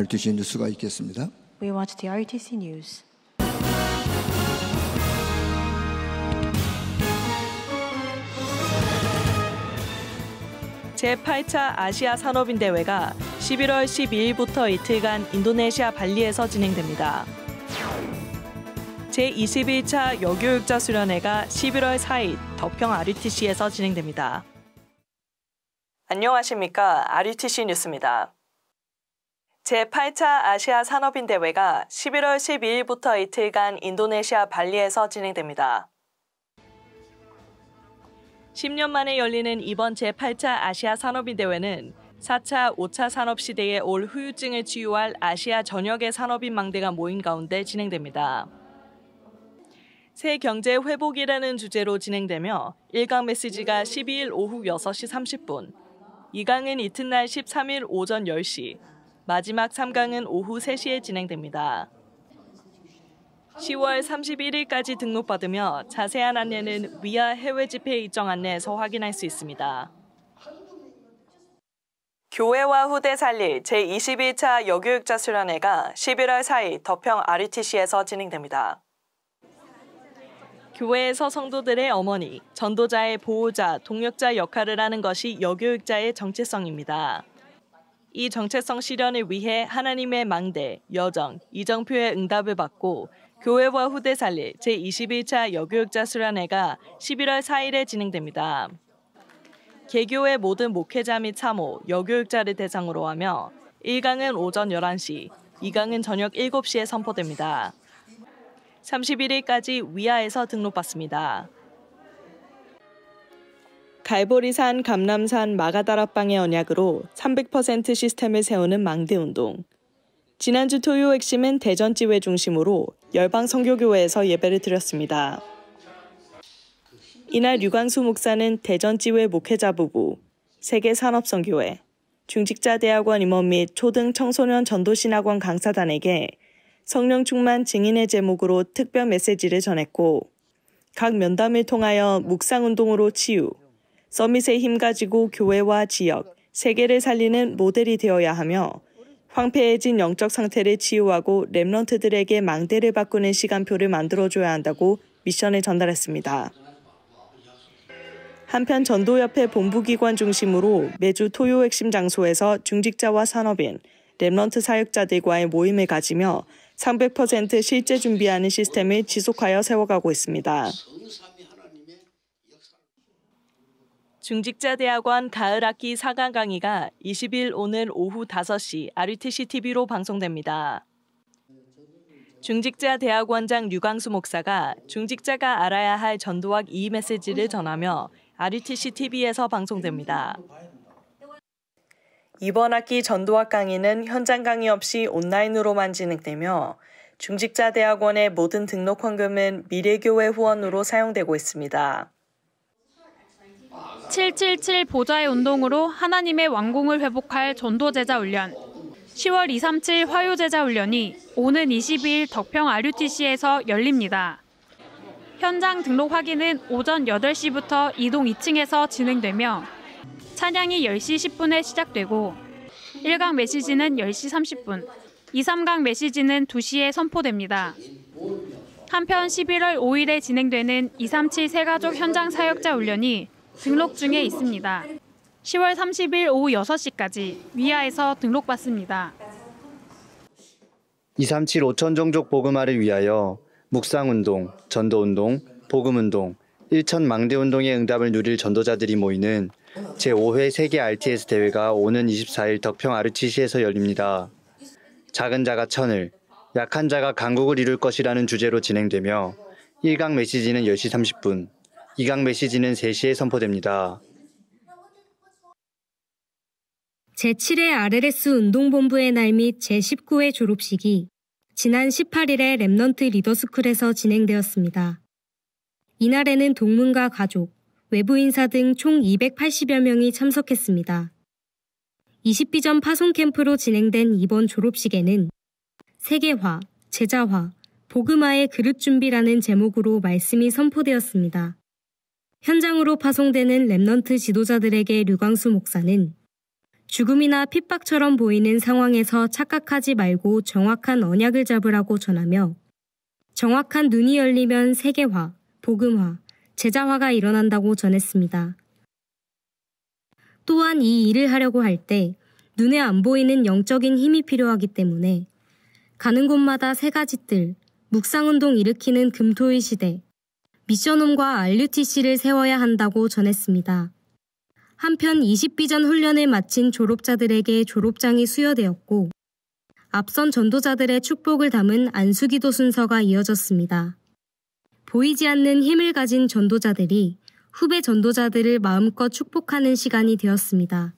RTC 뉴스가 있겠습니다. We watch the RTC News. 제8차 아시아 산업인 대회가 11월 12일부터 이틀간 인도네시아 발리에서 진행됩니다. 제21차 여교육자 수련회가 11월 4일 덕평 RUTC에서 진행됩니다. 안녕하십니까. RUTC 뉴스입니다. 제8차 아시아 산업인 대회가 11월 12일부터 이틀간 인도네시아 발리에서 진행됩니다. 10년 만에 열리는 이번 제8차 아시아 산업인 대회는 4차, 5차 산업시대에 올 후유증을 치유할 아시아 전역의 산업인 망대가 모인 가운데 진행됩니다. 새 경제 회복이라는 주제로 진행되며 1강 메시지가 12일 오후 6시 30분, 2강은 이튿날 13일 오전 10시, 마지막 3강은 오후 3시에 진행됩니다. 10월 31일까지 등록받으며 자세한 안내는 위아 해외 집회 일정 안내에서 확인할 수 있습니다. 교회와 후대 살릴 제21차 여교육자 수련회가 11월 4일 덕평 RUTC에서 진행됩니다. 교회에서 성도들의 어머니, 전도자의 보호자, 동역자 역할을 하는 것이 여교육자의 정체성입니다. 이 정체성 실현을 위해 하나님의 망대, 여정, 이정표의 응답을 받고 교회와 후대 살릴 제21차 여교육자 수련회가 11월 4일에 진행됩니다. 개교의 모든 목회자 및 사모, 여교육자를 대상으로 하며 1강은 오전 11시, 2강은 저녁 7시에 선포됩니다. 31일까지 위아에서 등록받습니다. 갈보리산, 감람산, 마가다락방의 언약으로 300% 시스템을 세우는 망대운동. 지난주 토요 핵심은 대전지회 중심으로 열방선교교회에서 예배를 드렸습니다. 이날 류광수 목사는 대전지회 목회자 부부, 세계산업선교회, 중직자대학원 임원 및 초등 청소년 전도신학원 강사단에게 성령 충만 증인의 제목으로 특별 메시지를 전했고, 각 면담을 통하여 묵상운동으로 치유, 서밋의 힘 가지고 교회와 지역, 세계를 살리는 모델이 되어야 하며 황폐해진 영적 상태를 치유하고 렘넌트들에게 망대를 바꾸는 시간표를 만들어줘야 한다고 미션을 전달했습니다. 한편 전도협회 본부기관 중심으로 매주 토요 핵심 장소에서 중직자와 산업인, 렘넌트 사역자들과의 모임을 가지며 300% 실제 준비하는 시스템을 지속하여 세워가고 있습니다. 중직자대학원 가을 학기 4강 강의가 20일 오늘 오후 5시 RUTC TV로 방송됩니다. 중직자대학원장 류광수 목사가 중직자가 알아야 할 전도학 2 메시지를 전하며 RUTC TV에서 방송됩니다. 이번 학기 전도학 강의는 현장 강의 없이 온라인으로만 진행되며 중직자대학원의 모든 등록 헌금은 미래교회 후원으로 사용되고 있습니다. 777 보좌의 운동으로 하나님의 왕궁을 회복할 전도제자 훈련. 10월 237 화요제자 훈련이 오는 22일 덕평 RUTC에서 열립니다. 현장 등록 확인은 오전 8시부터 이동 2층에서 진행되며 찬양이 10시 10분에 시작되고 1강 메시지는 10시 30분, 2, 3강 메시지는 2시에 선포됩니다. 한편 11월 5일에 진행되는 237 새가족 현장 사역자 훈련이 등록 중에 있습니다. 10월 30일 오후 6시까지 위아에서 등록받습니다. 237 5천종족 복음화를 위하여 묵상운동, 전도운동, 복음운동, 1천 망대운동의 응답을 누릴 전도자들이 모이는 제5회 세계 RTS 대회가 오는 24일 덕평 RUTC에서 열립니다. 작은 자가 천을, 약한 자가 강국을 이룰 것이라는 주제로 진행되며 1강 메시지는 10시 30분, 2강 메시지는 3시에 선포됩니다. 제7회 RLS 운동본부의 날 및 제19회 졸업식이 지난 18일에 렘넌트 리더스쿨에서 진행되었습니다. 이날에는 동문과 가족, 외부 인사 등 총 280여 명이 참석했습니다. 20비전 파송 캠프로 진행된 이번 졸업식에는 세계화, 제자화, 복음화의 그릇 준비라는 제목으로 말씀이 선포되었습니다. 현장으로 파송되는 렘넌트 지도자들에게 류광수 목사는 죽음이나 핍박처럼 보이는 상황에서 착각하지 말고 정확한 언약을 잡으라고 전하며 정확한 눈이 열리면 세계화, 복음화, 제자화가 일어난다고 전했습니다. 또한 이 일을 하려고 할 때 눈에 안 보이는 영적인 힘이 필요하기 때문에 가는 곳마다 세 가지 뜰, 묵상운동 일으키는 금토일 시대, 미션홈과 RUTC를 세워야 한다고 전했습니다. 한편 20비전 훈련을 마친 졸업자들에게 졸업장이 수여되었고 앞선 전도자들의 축복을 담은 안수기도 순서가 이어졌습니다. 보이지 않는 힘을 가진 전도자들이 후배 전도자들을 마음껏 축복하는 시간이 되었습니다.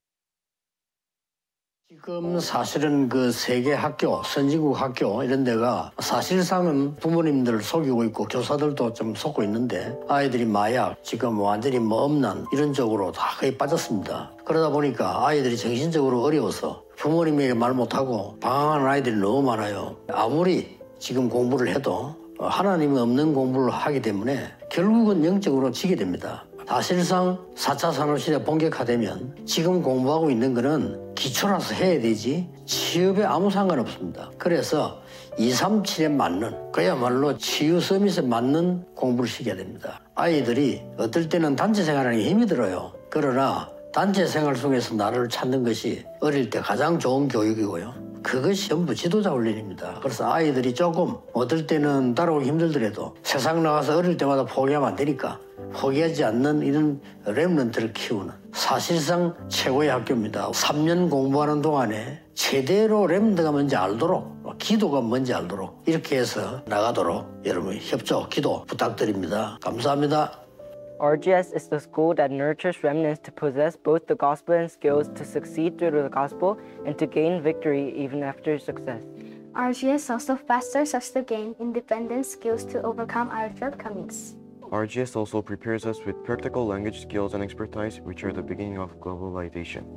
지금 사실은 그 세계 학교, 선진국 학교 이런 데가 사실상은 부모님들 속이고 있고 교사들도 좀 속고 있는데 아이들이 마약, 지금 완전히 음란 이런 쪽으로 다 거의 빠졌습니다. 그러다 보니까 아이들이 정신적으로 어려워서 부모님에게 말 못하고 방황하는 아이들이 너무 많아요. 아무리 지금 공부를 해도 하나님이 없는 공부를 하기 때문에 결국은 영적으로 지게 됩니다. 사실상 4차 산업시대 본격화되면 지금 공부하고 있는 거는 기초라서 해야 되지 취업에 아무 상관없습니다. 그래서 237에 맞는 그야말로 치유 서밋에 맞는 공부를 시켜야 됩니다. 아이들이 어떨 때는 단체 생활하는 게 힘이 들어요. 그러나 단체 생활 속에서 나를 찾는 것이 어릴 때 가장 좋은 교육이고요. 그것이 전부 지도자 훈련입니다. 그래서 아이들이 조금 어떨 때는 따라오기 힘들더라도 세상 나가서 어릴 때마다 포기하면 안 되니까 포기하지 않는 이런 렘넌트를 키우는 사실상 최고의 학교입니다. 3년 공부하는 동안에 제대로 렘넌트가 뭔지 알도록 기도가 뭔지 알도록 이렇게 해서 나가도록 여러분 협조, 기도 부탁드립니다. 감사합니다. RGS is the school that nurtures remnants to possess both the gospel and skills to succeed through the gospel and to gain victory even after success. RGS also fosters us to gain independent skills to overcome our shortcomings. RGS also prepares us with practical language skills and expertise, which are the beginning of globalization.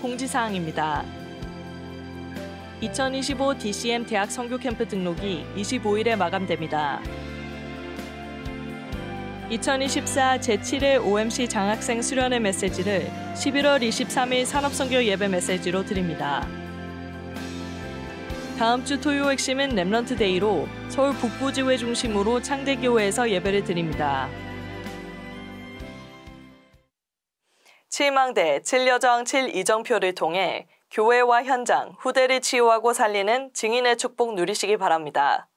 공지사항입니다. 2025 DCM 대학 선교 캠프 등록이 25일에 마감됩니다. 2024 제7회 OMC 장학생 수련회 메시지를 11월 23일 산업선교 예배 메시지로 드립니다. 다음 주 토요 핵심은 렘넌트 데이로 서울 북부지회 중심으로 창대교회에서 예배를 드립니다. 칠망대 7여정 7이정표를 통해 교회와 현장, 후대를 치유하고 살리는 증인의 축복 누리시기 바랍니다.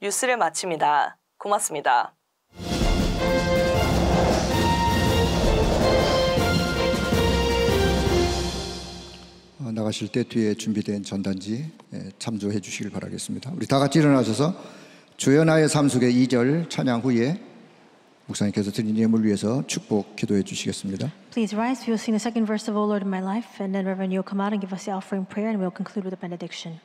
뉴스를 마칩니다. 고맙습니다. 나가실 때 뒤에 준비된 전단지 참조해 주시길 바라겠습니다. 우리 다 같이 일어나셔서 주여 나의 삶 속의 2절 찬양 후에 목사님께서 드린 예물 위해서 축복 기도해 주시겠습니다. Please rise. We will sing the second verse of O Lord in my life, and then Reverend, you'll come out and give us the offering prayer, and we'll conclude with a benediction.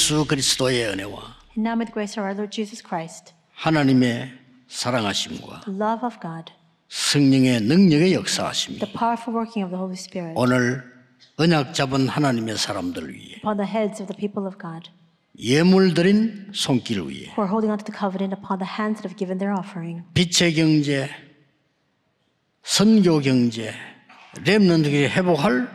예수 그리스도의 은혜와 And now may the grace of our Lord Jesus Christ, 하나님의 사랑하심과 the love of God, 성령의 능력의 역사하심이 the powerful working of the Holy Spirit 오늘 언약 잡은 하나님의 사람들 위해 upon the heads of the people of God 예물 드린 손길 위에 who are holding on to the covenant, upon the hands that have given their offering, 빛의 경제, 선교 경제, 렘넌트를 회복할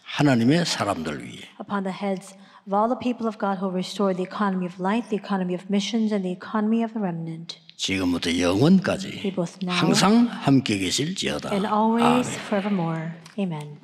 하나님의 사람들 위에 upon the heads of all the people of God who restore the economy of light, the economy of missions, and the economy of the remnant, 지금부터 영원까지 be both now 항상 함께 계실지어다. and always 아멘. forevermore. Amen.